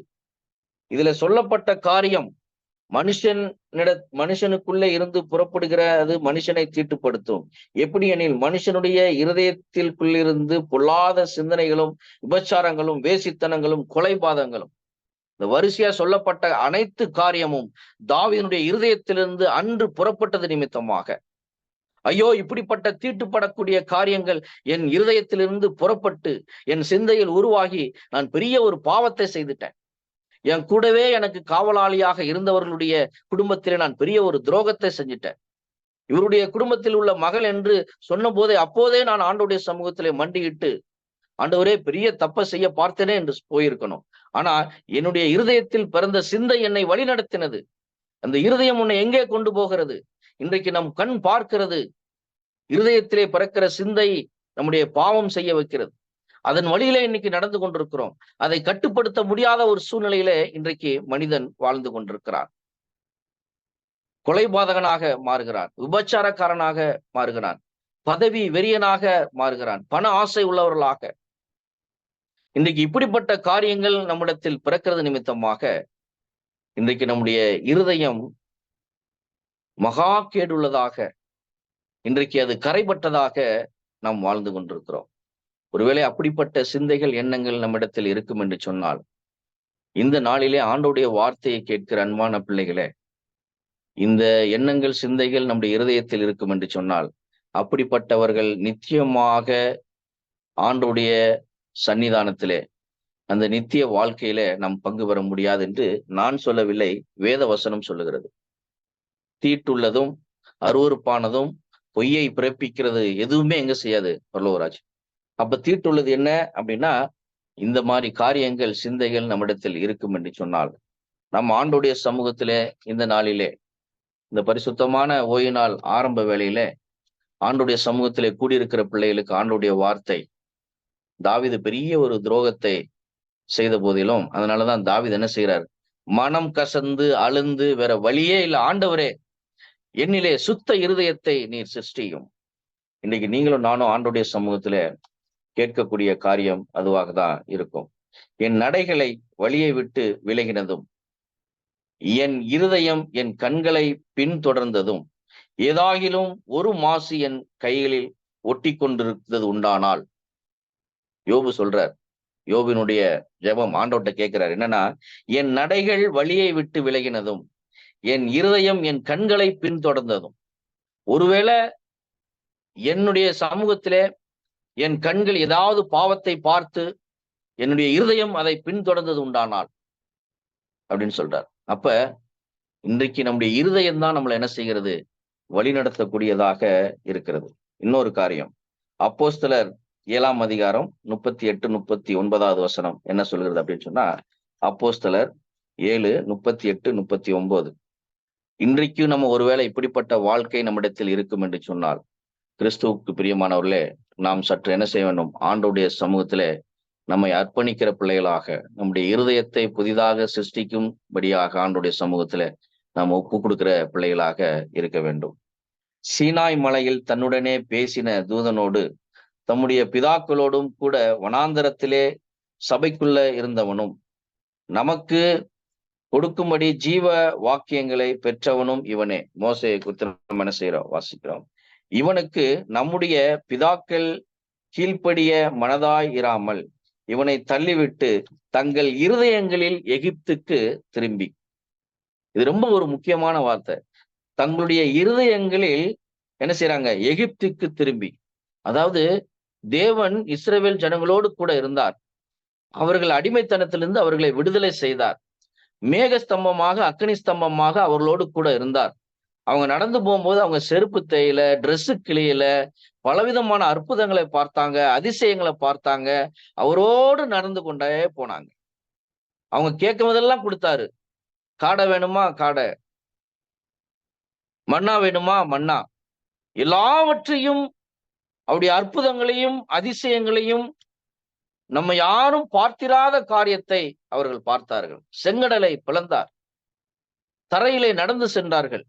இதுல சொல்லப்பட்ட காரியம் மனுஷனுக்குள்ளே இருந்து புறப்படுகிற அது மனுஷனை தீட்டுப்படுத்தும். எப்படி எனில், மனுஷனுடைய இருதயத்திற்குள்ளிருந்து பொல்லாத சிந்தனைகளும், விபச்சாரங்களும், வேசித்தனங்களும், கொலைபாதங்களும், இந்த வரிசையா சொல்லப்பட்ட அனைத்து காரியமும் தாவீதுடைய இருதயத்திலிருந்து அன்று புறப்பட்டது நிமித்தமாக, ஐயோ இப்படிப்பட்ட தீட்டுப்படக்கூடிய காரியங்கள் என் இருதயத்திலிருந்து புறப்பட்டு என் சிந்தையில் உருவாகி நான் பெரிய ஒரு பாவத்தை செய்துட்டேன். என் கூடவே எனக்கு காவலாளியாக இருந்தவர்களுடைய குடும்பத்திலே நான் பெரிய ஒரு துரோகத்தை செஞ்சிட்டேன். இவருடைய குடும்பத்தில் உள்ள மகள் என்று சொன்ன போதே அப்போதே நான் ஆண்டவருடைய சமூகத்திலே மண்டியிட்டு, ஆண்டவரே பெரிய தப்பை செய்ய பார்த்தேனே என்று போயிருக்கணும். ஆனா என்னுடைய இருதயத்தில் பிறந்த சிந்தை என்னை வழி நடத்தினது. அந்த இருதயம் உன்னை எங்கே கொண்டு போகிறது? இன்றைக்கு நம் கண் பார்க்கிறது. இருதயத்திலே பிறக்கிற சிந்தை நம்முடைய பாவம் செய்ய வைக்கிறது. அதன் வழியிலே இன்னைக்கு நடந்து கொண்டிருக்கிறோம். அதை கட்டுப்படுத்த முடியாத ஒரு சூழ்நிலையிலே இன்றைக்கு மனிதன் வாழ்ந்து கொண்டிருக்கிறான். கொலைபாதகனாக மாறுகிறான், விபச்சாரக்காரனாக மாறுகிறான், பதவி வெறியனாக மாறுகிறான், பண ஆசை உள்ளவர்களாக. இன்றைக்கு இப்படிப்பட்ட காரியங்கள் நம்மிடத்தில் பிறக்கிறது நிமித்தமாக இன்றைக்கு நம்முடைய இருதயம் மகா கேடுள்ளதாக, இன்றைக்கு அது கரைபட்டதாக நாம் வாழ்ந்து கொண்டிருக்கிறோம். ஒருவேளை அப்படிப்பட்ட சிந்தைகள், எண்ணங்கள் நம்மிடத்தில் இருக்கும் என்று சொன்னால், இந்த நாளிலே ஆண்டவருடைய வார்த்தையை கேட்கிற அன்பான பிள்ளைகளே, இந்த எண்ணங்கள், சிந்தைகள் நம்முடைய இருதயத்தில் இருக்கும் என்று சொன்னால், அப்படிப்பட்டவர்கள் நிச்சயமாக ஆண்டவருடைய சன்னிதானத்திலே, அந்த நித்திய வாழ்க்கையில நாம் பங்கு பெற முடியாது என்று நான் சொல்லவில்லை, வேத வசனம் சொல்லுகிறது. தீட்டுள்ளதும் அருவருப்பானதும் பொய்யை பிறப்பிக்கிறது எதுவுமே எங்க செய்யாது பரலோகராஜ். அப்ப தீட்டுள்ளது என்ன அப்படின்னா, இந்த மாதிரி காரியங்கள், சிந்தைகள் நம்மிடத்தில் இருக்கும் என்று சொன்னால், நம் ஆண்டோடைய சமூகத்திலே இந்த நாளிலே, இந்த பரிசுத்தமான ஓய்வு நாள் ஆரம்ப வேளையிலே ஆண்டோடைய சமூகத்திலே கூடியிருக்கிற பிள்ளைகளுக்கு ஆண்டோடைய வார்த்தை, தாவீது பெரிய ஒரு துரோகத்தை செய்த போதிலும், அதனாலதான் தாவீது என்ன செய்கிறார்? மனம் கசந்து அழுந்து, வேற வழியே இல்லை, ஆண்டவரே என்னிலே சுத்த இருதயத்தை நீர் சிருஷ்டியும். இன்னைக்கு நீங்களும் நானும் ஆண்டோடைய சமூகத்திலே கேட்கக்கூடிய காரியம் அதுவாக தான் இருக்கும். என் நடைகளை வழியை விட்டு விலகினதும், என் இருதயம் என் கண்களை பின்தொடர்ந்ததும், ஏதாகிலும் ஒரு மாசு என் கைகளில் ஒட்டி கொண்டிருந்தது உண்டானால், யோபு சொல்றார், யோபினுடைய ஜெபம் ஆண்டவர்ட்ட கேட்கிறார் என்னன்னா, என் நடைகள் வழியை விட்டு விலகினதும், என் இருதயம் என் கண்களை பின்தொடர்ந்ததும், ஒருவேளை என்னுடைய சமூகத்திலே என் கண்கள் ஏதாவது பாவத்தை பார்த்து என்னுடைய இருதயம் அதை பின்தொடர்ந்தது உண்டானால் அப்படின்னு சொல்றார். அப்ப இன்றைக்கு நம்முடைய இருதயம் தான் நம்மளை என்ன செய்கிறது? வழி நடத்தக்கூடியதாக இருக்கிறது. இன்னொரு காரியம், அப்போஸ்தலர் 7ஆம் அதிகாரம் 38, 39வது வசனம் என்ன சொல்கிறது அப்படின்னு சொன்னா, அப்போஸ்தலர் 7, 38, 39. இன்றைக்கு நம்ம ஒருவேளை இப்படிப்பட்ட வாழ்க்கை நம்மிடத்தில் இருக்கும் என்று சொன்னால், கிறிஸ்துவுக்கு பிரியமானவர்களே, நாம் சற்று என்ன செய்ய வேண்டும்? ஆண்டவருடைய சமூகத்திலே நம்மை அர்ப்பணிக்கிற பிள்ளைகளாக, நம்முடைய இருதயத்தை புதிதாக சிருஷ்டிக்கும்படியாக ஆண்டவருடைய சமூகத்திலே நாம் ஒப்பு கொடுக்கிற பிள்ளைகளாக இருக்க வேண்டும். சீனாய் மலையில் தன்னுடனே பேசின தூதனோடு தம்முடைய பிதாக்களோடும் கூட வனாந்தரத்திலே சபைக்குள்ள இருந்தவனும், நமக்கு கொடுக்கும்படி ஜீவ வாக்கியங்களை பெற்றவனும் இவனே. மோசேயை குறித்து நம்ம என்ன செய்யறோம்? வாசிக்கிறோம். இவனுக்கு நம்முடைய பிதாக்கள் கீழ்ப்படிய மனதாய் இராமல் இவனை தள்ளிவிட்டு தங்கள் இருதயங்களில் எகிப்துக்கு திரும்பி. இது ரொம்ப ஒரு முக்கியமான வார்த்தை. தங்களுடைய இருதயங்களில் என்ன செய்யறாங்க? எகிப்துக்கு திரும்பி. அதாவது தேவன் இஸ்ரவேல் ஜனங்களோடு கூட இருந்தார். அவர்கள் அடிமைத்தனத்திலிருந்து அவர்களை விடுதலை செய்தார். மேக ஸ்தம்பமாக, அக்னி ஸ்தம்பமாக அவர்களோடு கூட இருந்தார். அவங்க நடந்து போகும்போது அவங்க செருப்பு தேயில, ட்ரெஸ்ஸு கிளியில, பலவிதமான அற்புதங்களை பார்த்தாங்க, அதிசயங்களை பார்த்தாங்க. அவரோடு நடந்து கொண்டே போனாங்க. அவங்க கேட்கும் போதெல்லாம் கொடுத்தாரு. காடை வேணுமா? காடை. மன்னா வேணுமா? மன்னா. எல்லாவற்றையும், அவருடைய அற்புதங்களையும் அதிசயங்களையும், நம்ம யாரும் பார்த்திராத காரியத்தை அவர்கள் பார்த்தார்கள். செங்கடலை பிளந்தார், தரையிலே நடந்து சென்றார்கள்.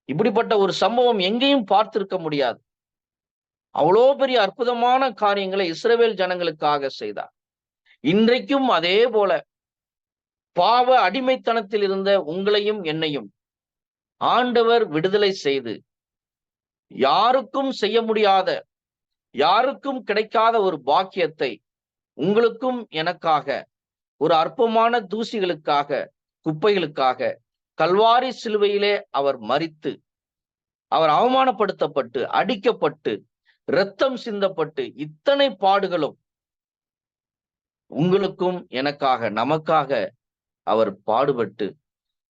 இப்படிப்பட்ட ஒரு சம்பவம் எங்கேயும் பார்த்திருக்க முடியாது. அவ்வளோ பெரிய அற்புதமான காரியங்களை இஸ்ரவேல் ஜனங்களுக்காக செய்தார். இன்றைக்கும் அதே போல பாவ அடிமைத்தனத்தில் இருந்த உங்களையும் என்னையும் ஆண்டவர் விடுதலை செய்து, யாருக்கும் செய்ய முடியாத, யாருக்கும் கிடைக்காத ஒரு பாக்கியத்தை உங்களுக்கும் எனக்காக, ஒரு அற்பமான தூசிகளுக்காக, குப்பைகளுக்காக கல்வாரி சிலுவையிலே அவர் மரித்து, அவர் அவமானப்படுத்தப்பட்டு, அடிக்கப்பட்டு, இரத்தம் சிந்தப்பட்டு, இத்தனை பாடுகளும் உங்களுக்கும் எனக்காக, நமக்காக அவர் பாடுபட்டு,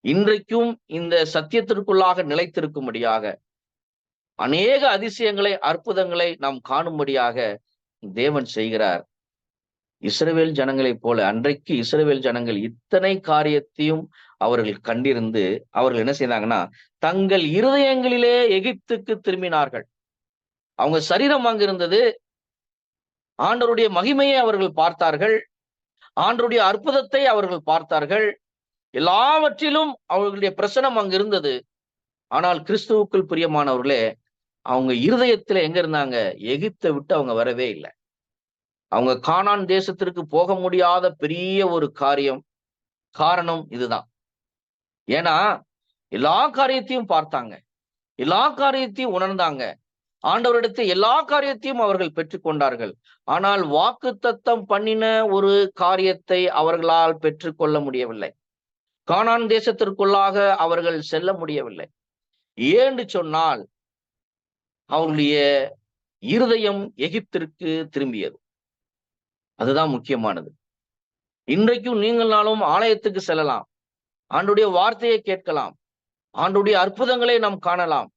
இன்றைக்கும் இந்த சத்தியத்திற்குள்ளாக நிலைத்திருக்கும்படியாக, அநேக அதிசயங்களை, அற்புதங்களை நாம் காணும்படியாக தேவன் செய்கிறார். இஸ்ரவேல் ஜனங்களைப் போல அன்றைக்கு இஸ்ரவேல் ஜனங்கள் இத்தனை காரியத்தையும் அவர்கள் கண்டிருந்து அவர்கள் என்ன செய்தாங்கன்னா, தங்கள் இருதயங்களிலே எகிப்துக்கு திரும்பினார்கள். அவங்க சரீரம் அங்கு இருந்தது. ஆண்டவருடைய மகிமையை அவர்கள் பார்த்தார்கள். ஆண்டவருடைய அற்புதத்தை அவர்கள் பார்த்தார்கள். எல்லாவற்றிலும் அவர்களுடைய பிரசனம் அங்கு இருந்தது. ஆனால் கிறிஸ்துவுக்குள் பிரியமானவர்களே, அவங்க இருதயத்துல எங்க இருந்தாங்க? எகிப்தை விட்டு அவங்க வரவே இல்லை. அவங்க கானான் தேசத்திற்கு போக முடியாத பெரிய ஒரு காரணம் இதுதான். ஏன்னா எல்லா காரியத்தையும் பார்த்தாங்க, எல்லா காரியத்தையும் உணர்ந்தாங்க, ஆண்டவரிடத்தை எல்லா காரியத்தையும் அவர்கள் பெற்றுக்கொண்டார்கள். ஆனால் வாக்குத்தத்தம் பண்ணின ஒரு காரியத்தை அவர்களால் பெற்றுக்கொள்ள முடியவில்லை. கானான் தேசத்திற்குள்ளாக அவர்கள் செல்ல முடியவில்லை. ஏன்னு சொன்னால் அவர்களுடைய இருதயம் எகிப்திற்கு திரும்பியது. அதுதான் முக்கியமானது. இன்றைக்கும் நீங்களாலும் ஆலயத்துக்கு செல்லலாம், ஆண்டவருடைய வார்த்தையை கேட்கலாம், ஆண்டவருடைய அற்புதங்களை நாம் காணலாம்,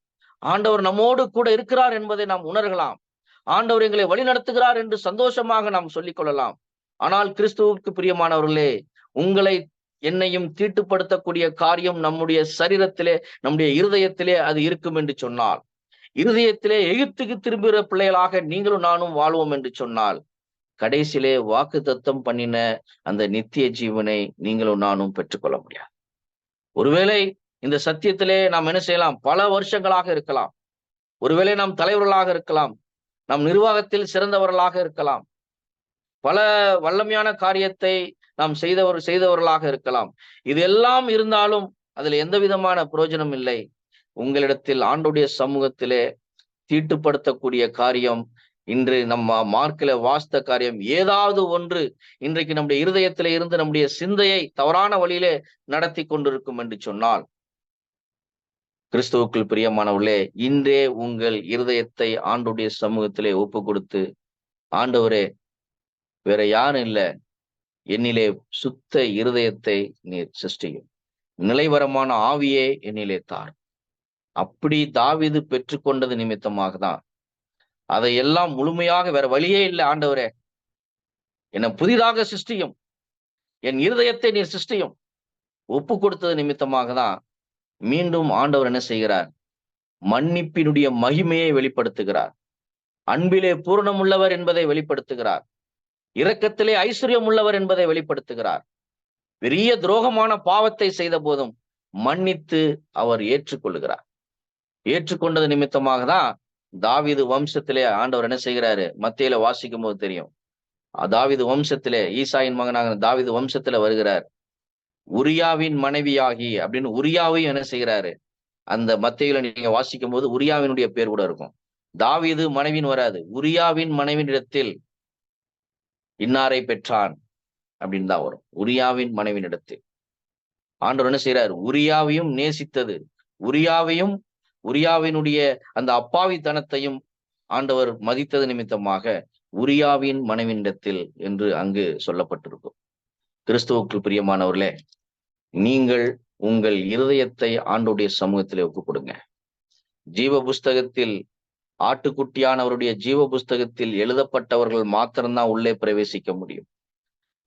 ஆண்டவர் நம்மோடு கூட இருக்கிறார் என்பதை நாம் உணரலாம், ஆண்டவர் எங்களை வழி நடத்துகிறார் என்று சந்தோஷமாக நாம் சொல்லிக் கொள்ளலாம். ஆனால் கிறிஸ்துவுக்கு பிரியமானவர்களே, உங்களை என்னையும் தீட்டுப்படுத்தக்கூடிய காரியம் நம்முடைய சரீரத்திலே, நம்முடைய இருதயத்திலே அது இருக்கும் என்று சொன்னால், இருதயத்திலே எகிப்துக்கு திரும்புகிற பிள்ளைகளாக நீங்களும் நானும் வாழ்வோம் என்று சொன்னால், கடைசியிலே வாக்குத்தத்தம் பண்ணின அந்த நித்திய ஜீவனை நீங்களும் நானும் பெற்றுக்கொள்ள முடியாது. ஒருவேளை இந்த சத்தியத்திலே நாம் என்ன செய்யலாம்? பல வருஷங்களாக இருக்கலாம். ஒருவேளை நாம் தலைவர்களாக இருக்கலாம், நாம் நிர்வாகத்தில் சிறந்தவர்களாக இருக்கலாம், பல வல்லமையான காரியத்தை நாம் செய்தவர்களாக இருக்கலாம். இதெல்லாம் இருந்தாலும் அதுல எந்த விதமான பிரயோஜனம் இல்லை. உங்களிடத்தில் ஆண்டவருடைய சமூகத்திலே தீட்டுப்படுத்தக்கூடிய காரியம், இன்று நம்ம மார்க்கில வாஸ்த காரியம், ஏதாவது ஒன்று இன்றைக்கு நம்முடைய இருதயத்திலே இருந்து நம்முடைய சிந்தையை தவறான வழியிலே நடத்தி கொண்டிருக்கும் என்று சொன்னால், கிறிஸ்துவுக்குள் பிரியமானவர்களே, இன்றே உங்கள் இருதயத்தை ஆண்டவருடைய சமூகத்திலே ஒப்பு கொடுத்து, ஆண்டவரே, வேற யாரும் இல்லை, என்னிலே சுத்த இருதயத்தை நீர் சிருஷ்டியும், நிலைவரமான ஆவியே என்னிலே தார். அப்படி தாவீது பெற்றுக்கொண்டது நிமித்தமாக தான் அதை எல்லாம் முழுமையாக வேற வழியே இல்லை ஆண்டவரே, என்னை புதிதாக சிருஷ்டியும், என் இருதயத்தை நீர் சிருஷ்டியும் ஒப்பு கொடுத்தது நிமித்தமாக தான் மீண்டும் ஆண்டவர் என்ன செய்கிறார்? மன்னிப்பினுடைய மகிமையை வெளிப்படுத்துகிறார். அன்பிலே பூரணம் உள்ளவர் என்பதை வெளிப்படுத்துகிறார். இரக்கத்திலே ஐஸ்வர்யம் உள்ளவர் என்பதை வெளிப்படுத்துகிறார். பெரிய துரோகமான பாவத்தை செய்த போதும் மன்னித்து அவர் ஏற்றுக்கொள்ளுகிறார். ஏற்றுக்கொண்டது நிமித்தமாக தான் தாவீது வம்சத்திலே ஆண்டவர் என்ன செய்கிறாரு? மத்தேயுல வாசிக்கும் போது தெரியும். தாவீது வம்சத்திலே, ஈசாயின் மகனாக தாவீது வம்சத்துல வருகிறார். உரியாவின் மனைவியாகி அப்படின்னு உரியாவையும் என்ன செய்கிறாரு? அந்த மத்தேயுல நீங்க வாசிக்கும் போது உரியாவினுடைய பேர் கூட இருக்கும். தாவீது மனைவின் வராது, உரியாவின் மனைவினிடத்தில் இன்னாரை பெற்றான் அப்படின்னு தான் வரும். உரியாவின் மனைவினிடத்தில் ஆண்டவர் என்ன செய்யறாரு? உரியாவையும் நேசித்தது, உரியாவினுடைய அந்த அப்பாவித்தனத்தையும் ஆண்டவர் மதித்தது நிமித்தமாக உரியாவின் மனைவினிடத்தில் என்று அங்கு சொல்லப்பட்டிருக்கும். கிறிஸ்துவுக்குள் பிரியமானவர்களே, நீங்கள் உங்கள் இருதயத்தை ஆண்டவருடைய சமூகத்திலே ஒப்புக் கொடுங்க. ஜீவ புஸ்தகத்தில், ஆட்டுக்குட்டியானவருடைய ஜீவ புஸ்தகத்தில் எழுதப்பட்டவர்கள் மாத்திரம்தான் உள்ளே பிரவேசிக்க முடியும்.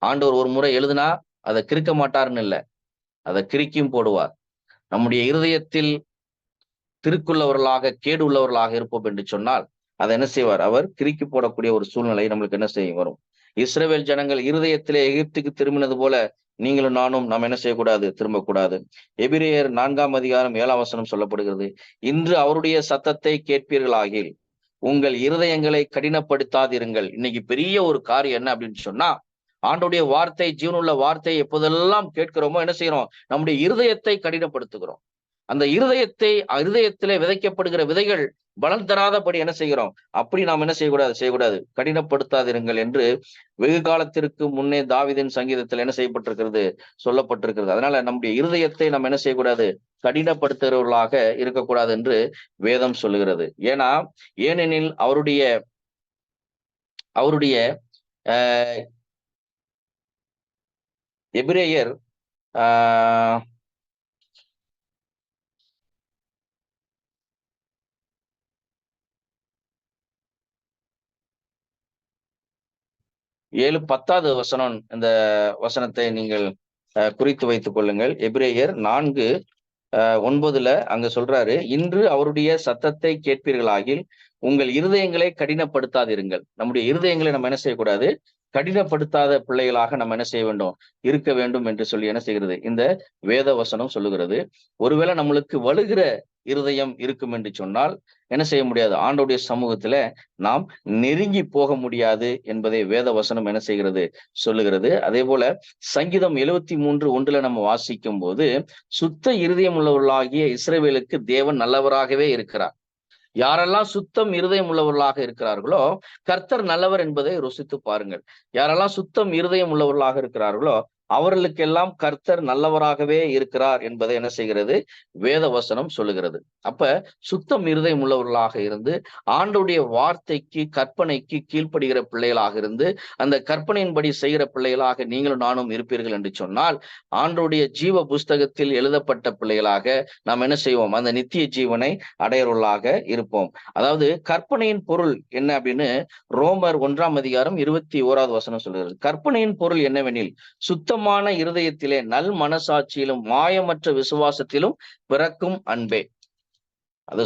ஆண்டவர் ஒரு முறை எழுதுனா அதை கிறுக்க மாட்டாருன்னு இல்லை, அதை கிறுக்கியும் போடுவார். நம்முடைய இருதயத்தில் திருக்குள்ளவர்களாக, கேடு உள்ளவர்களாக இருப்போம் என்று சொன்னால் அதை என்ன செய்வார்? அவர் கிறுக்கி போடக்கூடிய ஒரு சூழ்நிலை நம்மளுக்கு என்ன செய்ய வரும். இஸ்ரவேல் ஜனங்கள் இருதயத்திலே எகிப்துக்கு திரும்பினது போல நீங்களும் நானும் நாம் என்ன செய்யக்கூடாது? திரும்பக்கூடாது. எபிரேயர் 4ஆம் அதிகாரம் 7ஆம் வசனம் சொல்லப்படுகிறது, இன்று அவருடைய சத்தத்தை கேட்பீர்களாகில் உங்கள் இருதயங்களை கடினப்படுத்தாதிருங்கள். இன்னைக்கு பெரிய ஒரு காரியம் என்ன அப்படின்னு சொன்னா, ஆண்டோடைய வார்த்தை, ஜீவனுள்ள வார்த்தை எப்போதெல்லாம் கேட்கிறோமோ என்ன செய்யறோம்? நம்முடைய இருதயத்தை கடினப்படுத்துகிறோம். அந்த இருதயத்திலே விதைக்கப்படுகிற விதைகள் பலன் தராதபடி என்ன செய்கிறோம்? அப்படி நாம் என்ன செய்யக்கூடாது, கடினப்படுத்தாதிருங்கள் என்று வெகு காலத்திற்கு முன்னே தாவீதின் சங்கீதத்தில் என்ன செய்யப்பட்டிருக்கிறது? சொல்லப்பட்டிருக்கிறது. அதனால நம்முடைய இருதயத்தை நம்ம என்ன செய்யக்கூடாது? கடினப்படுத்துகிறவர்களாக இருக்கக்கூடாது என்று வேதம் சொல்லுகிறது. ஏனெனில் அவருடைய எபிரேயர் 7:10 வசனம், இந்த வசனத்தை நீங்கள் குறித்து வைத்துக் கொள்ளுங்கள். எபிரேயர் 4:9 அங்க சொல்றாரு, இன்று அவருடைய சத்தத்தை கேட்பீர்களாகில் உங்கள் இருதயங்களை கடினப்படுத்தாதிருங்கள். நம்முடைய இருதயங்களை நம்ம என்ன செய்யக்கூடாது? கடினப்படுத்தாத பிள்ளைகளாக நம்ம என்ன செய்ய வேண்டும்? இருக்க வேண்டும் என்று சொல்லி என்ன செய்கிறது? இந்த வேத வசனம் சொல்லுகிறது. ஒருவேளை நம்மளுக்கு வலுகிற இருதயம் இருக்கும் என்று சொன்னால் என்ன செய்ய முடியாது? ஆண்டவருடைய சமூகத்துல நாம் நெருங்கி போக முடியாது என்பதை வேத வசனம் என்ன செய்கிறது? சொல்லுகிறது. அதே போல சங்கீதம் 73:1 நம்ம வாசிக்கும் போது, சுத்த இருதயம் உள்ளவர்களாகிய இஸ்ரவேலுக்கு தேவன் நல்லவராகவே இருக்கிறார். யாரெல்லாம் சுத்தம் இருதயம் உள்ளவர்களாக இருக்கிறார்களோ கர்த்தர் நல்லவர் என்பதை ருசித்து பாருங்கள். யாரெல்லாம் சுத்தம் இருதயம் உள்ளவர்களாக இருக்கிறார்களோ அவர்களுக்கெல்லாம் கர்த்தர் நல்லவராகவே இருக்கிறார் என்பதை என்ன செய்கிறது? வேத வசனம் சொல்லுகிறது. அப்ப சுத்தம் இருதயம் உள்ளவர்களாக இருந்து ஆண்டவருடைய வார்த்தைக்கு, கற்பனைக்கு கீழ்ப்படுகிற பிள்ளைகளாக இருந்து அந்த கற்பனையின்படி செய்கிற பிள்ளைகளாக நீங்களும் நானும் இருப்பீர்கள் என்று சொன்னால் ஆண்டவருடைய ஜீவ புஸ்தகத்தில் எழுதப்பட்ட பிள்ளைகளாக நாம் என்ன செய்வோம்? அந்த நித்திய ஜீவனை அடையவர்களாக இருப்போம். அதாவது கற்பனையின் பொருள் என்ன அப்படின்னு ரோமர் 1ஆம் அதிகாரம் 21வது வசனம் சொல்லுகிறது. கற்பனையின் பொருள் என்னவெனில், சுத்தமான இருதயத்திலே நல் மனசாட்சியிலும் மாயமற்ற விசுவாசத்திலும் பிறக்கும் அன்பே. அது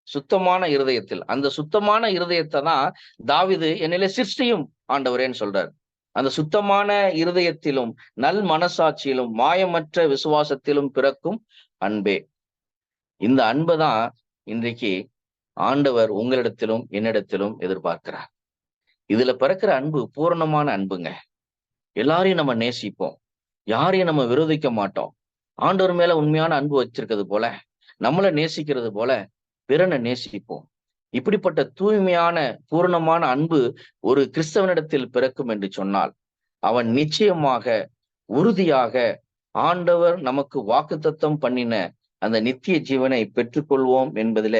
சுத்தமான இருதயத்தில், அந்த சுத்தமான இருதயத்தை தான் தாவீது என்னிலே சிருஷ்டியும் ஆண்டவரேன்னு சொல்றார். அந்த சுத்தமான இருதயத்திலும் நல் மனசாட்சியிலும் மாயமற்ற விசுவாசத்திலும் பிறக்கும் அன்பே. இந்த அன்பை தான் இன்றைக்கு ஆண்டவர் உங்களிடத்திலும் என்னிடத்திலும் எதிர்பார்க்கிறார். இதுல பிறக்கிற அன்பு பூரணமான அன்புங்க. எல்லாரையும் நம்ம நேசிப்போம், யாரையும் நம்ம விரோதிக்க மாட்டோம். ஆண்டவர் மேல உண்மையான அன்பு வச்சிருக்கிறது போல, நம்மளை நேசிக்கிறது போல பிறனை நேசிப்போம். இப்படிப்பட்ட தூய்மையான பூரணமான அன்பு ஒரு கிறிஸ்தவனிடத்தில் பிறக்கும் என்று சொன்னால் அவன் நிச்சயமாக, உறுதியாக ஆண்டவர் நமக்கு வாக்குத்தத்தம் பண்ணின அந்த நித்திய ஜீவனை பெற்றுக்கொள்வோம் என்பதில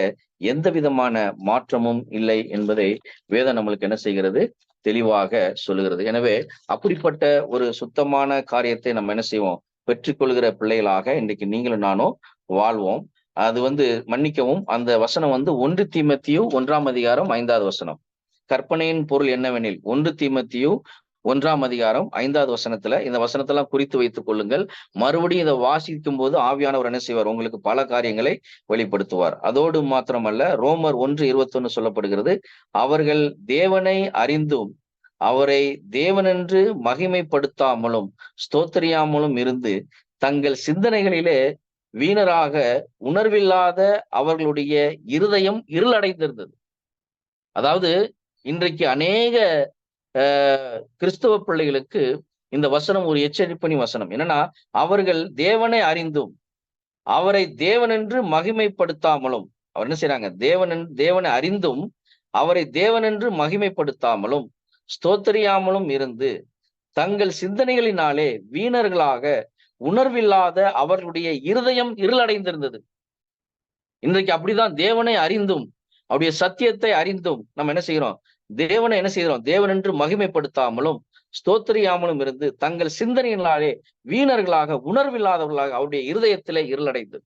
எந்த விதமான மாற்றமும் இல்லை என்பதை வேதம் நம்மளுக்கு என்ன செய்கிறது? தெளிவாக சொல்லுகிறது. எனவே அப்படிப்பட்ட ஒரு சுத்தமான காரியத்தை நம்ம என்ன செய்வோம்? பெற்றுக்கொள்கிற பிள்ளைகளாக இன்றைக்கு நீங்களும் நானும் வாழ்வோம். அது மன்னிக்கவும், அந்த வசனம் 1 தீமோத்தேயு 1ஆம் அதிகாரம் 5வது வசனம். கற்பனையின் பொருள் என்னவெனில் 1 தீமோத்தேயு 1ஆம் அதிகாரம் 5வது வசனத்துல இந்த வசனத்தெல்லாம் குறித்து வைத்துக் கொள்ளுங்கள். மறுபடியும் இதை வாசிக்கும் போது ஆவியானவர் என்ன செய்வார்? உங்களுக்கு பல காரியங்களை வெளிப்படுத்துவார். அதோடு மாத்திரமல்ல, ரோமர் 1:21 சொல்லப்படுகிறது, அவர்கள் தேவனை அறிந்தும் அவரை தேவனென்று மகிமைப்படுத்தாமலும் ஸ்தோத்திரியாமலும் இருந்து தங்கள் சிந்தனைகளிலே வீணராக உணர்வில்லாத அவர்களுடைய இருதயம் இருளடைந்திருந்தது. அதாவது இன்றைக்கு அநேக கிறிஸ்தவ பிள்ளைகளுக்கு இந்த வசனம் ஒரு எச்சரிப்பணி வசனம். என்னன்னா, அவர்கள் தேவனை அறிந்தும் அவரை தேவனென்று மகிமைப்படுத்தாமலும், அவர் என்ன செய்யறாங்க? தேவனை அறிந்தும் அவரை தேவனென்று மகிமைப்படுத்தாமலும் ஸ்தோத்திரியாமலும் இருந்து தங்கள் சிந்தனைகளினாலே வீணர்களாக உணர்வில்லாத அவர்களுடைய இருதயம் இருளடைந்திருந்தது. இன்றைக்கு அப்படிதான். தேவனை அறிந்தும் அவருடைய சத்தியத்தை அறிந்தும் நம்ம என்ன செய்கிறோம்? தேவனை என்ன செய்கிறோம்? தேவனென்று மகிமைப்படுத்தாமலும் ஸ்தோத்திரியாமலும் இருந்து தங்கள் சிந்தனையினாலே வீணர்களாக உணர்வில்லாதவர்களாக அவருடைய இருதயத்திலே இருளடைந்தது.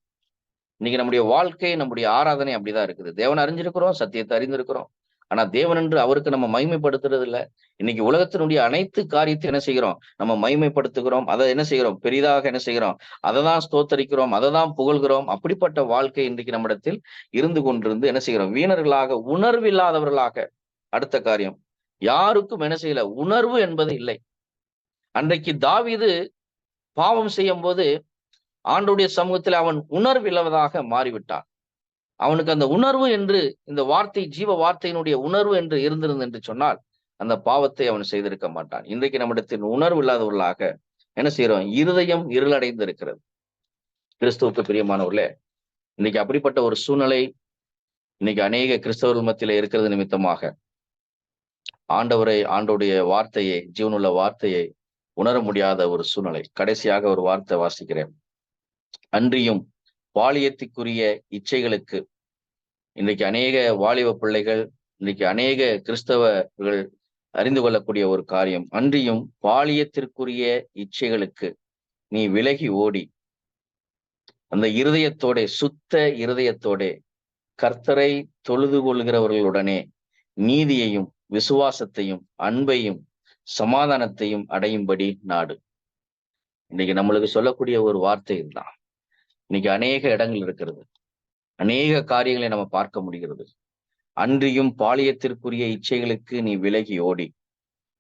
இன்னைக்கு நம்முடைய வாழ்க்கை, நம்முடைய ஆராதனை அப்படிதான் இருக்குது. தேவனை அறிஞ்சிருக்கிறோம், சத்தியத்தை அறிந்திருக்கிறோம், ஆனா தேவன் என்று அவருக்கு நம்ம மகிமைப்படுத்துறது இல்லை. இன்னைக்கு உலகத்தினுடைய அனைத்து காரியத்தை என்ன செய்கிறோம்? நம்ம மகிமைப்படுத்துகிறோம். அதை என்ன செய்கிறோம்? பெரிதாக என்ன செய்கிறோம்? அதை தான் ஸ்தோத்தரிக்கிறோம், அதை தான் புகழ்கிறோம். அப்படிப்பட்ட வாழ்க்கை இன்றைக்கு நம்மிடத்தில் இருந்து கொண்டிருந்து என்ன செய்கிறோம்? வீணர்களாக உணர்வில்லாதவர்களாக. அடுத்த காரியம், யாருக்கும் என்ன செய்யல? உணர்வு என்பது இல்லை. அன்றைக்கு தாவீது பாவம் செய்யும் போது ஆண்டவருடைய சமூகத்தில் அவன் உணர்வில்லாததாக மாறிவிட்டான். அவனுக்கு அந்த உணர்வு என்று, இந்த வார்த்தை ஜீவ வார்த்தையினுடைய உணர்வு என்று இருந்திருந்து என்று சொன்னால் அந்த பாவத்தை அவன் செய்திருக்க மாட்டான். இன்றைக்கு நம்மிடத்தில் உணர்வு இல்லாதவர்களாக என்ன செய்யறோம்? இருதயம் இருளடைந்து இருக்கிறது. கிறிஸ்துவுக்கு பிரியமானவர்களே, இன்னைக்கு அப்படிப்பட்ட ஒரு சூழ்நிலை இன்னைக்கு அநேக கிறிஸ்தவர்கள் மத்தியில இருக்கிறது நிமித்தமாக ஆண்டவருடைய வார்த்தையை, ஜீவனுள்ள வார்த்தையை உணர முடியாத ஒரு சூழ்நிலை. கடைசியாக ஒரு வார்த்தை வாசிக்கிறேன். அன்றியும் பாலியத்துக்குரிய இச்சைகளுக்கு இன்றைக்கு அநேக வாலிப பிள்ளைகள், இன்னைக்கு அநேக கிறிஸ்தவர்கள் அறிந்து கொள்ளக்கூடிய ஒரு காரியம், அன்றியும் பாலியத்திற்குரிய இச்சைகளுக்கு நீ விலகி ஓடி அந்த இருதயத்தோட, சுத்த இருதயத்தோட கர்த்தரை தொழுது கொள்கிறவர்களுடனே நீதியையும் விசுவாசத்தையும் அன்பையும் சமாதானத்தையும் அடையும்படி நாடு. இன்னைக்கு நம்மளுக்கு சொல்லக்கூடிய ஒரு வார்த்தை தான். இன்னைக்கு அநேக இடங்கள் இருக்கிறது, அநேக காரியங்களை நம்ம பார்க்க முடிகிறது. அன்றியும் பாலியத்திற்குரிய இச்சைகளுக்கு நீ விலகி ஓடி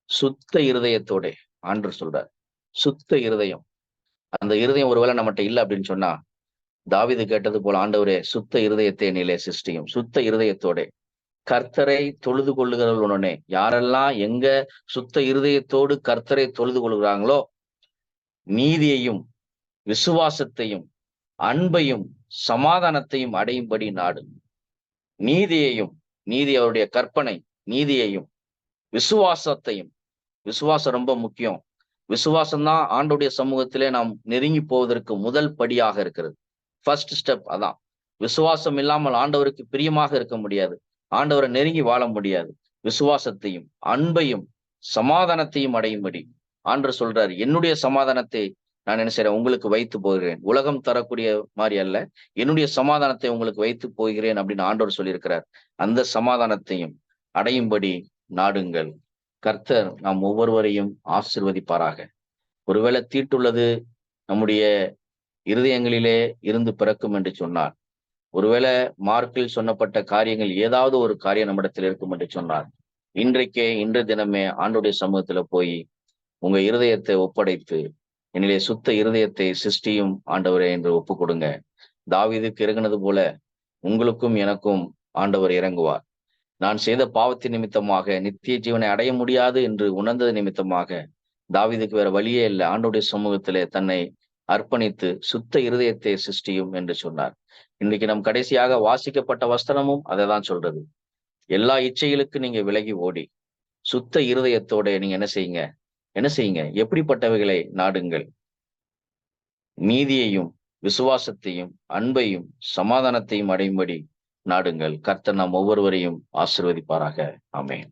சுத்த இருதயத்தோட, ஆண்டவர் சொல்றார், சுத்த இருதயம். அந்த இருதயம் ஒருவேளை நம்மகிட்ட இல்லை அப்படின்னு சொன்னா, தாவீது கேட்டது போல, ஆண்டவரே சுத்த இருதயத்தை நிலை சிருஷ்டியும். சுத்த இருதயத்தோட கர்த்தரை தொழுது கொள்ளுகிறவர்களுடனே, யாரெல்லாம் எங்க சுத்த இருதயத்தோடு கர்த்தரை தொழுது கொள்கிறாங்களோ நீதியையும் விசுவாசத்தையும் அன்பையும் சமாதானத்தையும் அடையும்படி நாடு. நீதியையும், நீதி அவருடைய கற்பனை, நீதியையும் விசுவாசத்தையும். விசுவாசம் ரொம்ப முக்கியம். விசுவாசம்தான் ஆண்டவருடைய சமூகத்திலே நாம் நெருங்கி போவதற்கு முதல் படியாக இருக்கிறது. ஃபர்ஸ்ட் ஸ்டெப் அதான். விசுவாசம் இல்லாமல் ஆண்டவருக்கு பிரியமாக இருக்க முடியாது, ஆண்டவரை நெருங்கி வாழ முடியாது. விசுவாசத்தையும் அன்பையும் சமாதானத்தையும் அடையும்படி ஆண்டவர் சொல்றாரு, என்னுடைய சமாதானத்தை நான் என்ன செய்றேன்? உங்களுக்கு வைத்து போகிறேன். உலகம் தரக்கூடிய மாதிரி அல்ல, என்னுடைய சமாதானத்தை உங்களுக்கு வைத்து போகிறேன் அப்படின்னு ஆண்டவர் சொல்லியிருக்கிறார். அந்த சமாதானத்தையும் அடையும்படி நாடுங்கள். கர்த்தர் நாம் ஒவ்வொருவரையும் ஆசீர்வதிப்பாராக. ஒருவேளை தீட்டுள்ளது நம்முடைய இருதயங்களிலே இருந்து பிறக்கும் என்று சொன்னார், ஒருவேளை மார்க்கில் சொன்னப்பட்ட காரியங்கள் ஏதாவது ஒரு காரியம் நம்மிடத்தில் இருக்கும் என்று சொன்னார், இன்று தினமே ஆண்டவருடைய சமூகத்துல போய் உங்க இருதயத்தை ஒப்படைத்து, என்னிலே சுத்த இருதயத்தை சிருஷ்டியும் ஆண்டவரே என்று ஒப்பு கொடுங்க. தாவீதுக்கு இறங்கினது போல உங்களுக்கும் எனக்கும் ஆண்டவர் இறங்குவார். நான் செய்த பாவத்தின் நிமித்தமாக நித்திய ஜீவனை அடைய முடியாது என்று உணர்ந்தது நிமித்தமாக தாவீதுக்கு வேற வழியே இல்லை, ஆண்டவருடைய சமூகத்திலே தன்னை அர்ப்பணித்து சுத்த இருதயத்தை சிருஷ்டியும் என்று சொன்னார். இன்றைக்கு நம் கடைசியாக வாசிக்கப்பட்ட வஸ்திரமும் அதை தான் சொல்றது. எல்லா இச்சைகளுக்கு நீங்க விலகி ஓடி சுத்த இருதயத்தோட நீங்க என்ன செய்யுங்க? எப்படிப்பட்டவைகளை நாடுங்கள்? நீதியையும் விசுவாசத்தையும் அன்பையும் சமாதானத்தையும் அடையும்படி நாடுங்கள். கர்த்தர் நாம் ஒவ்வொருவரையும் ஆசீர்வதிப்பாராக. ஆமென்.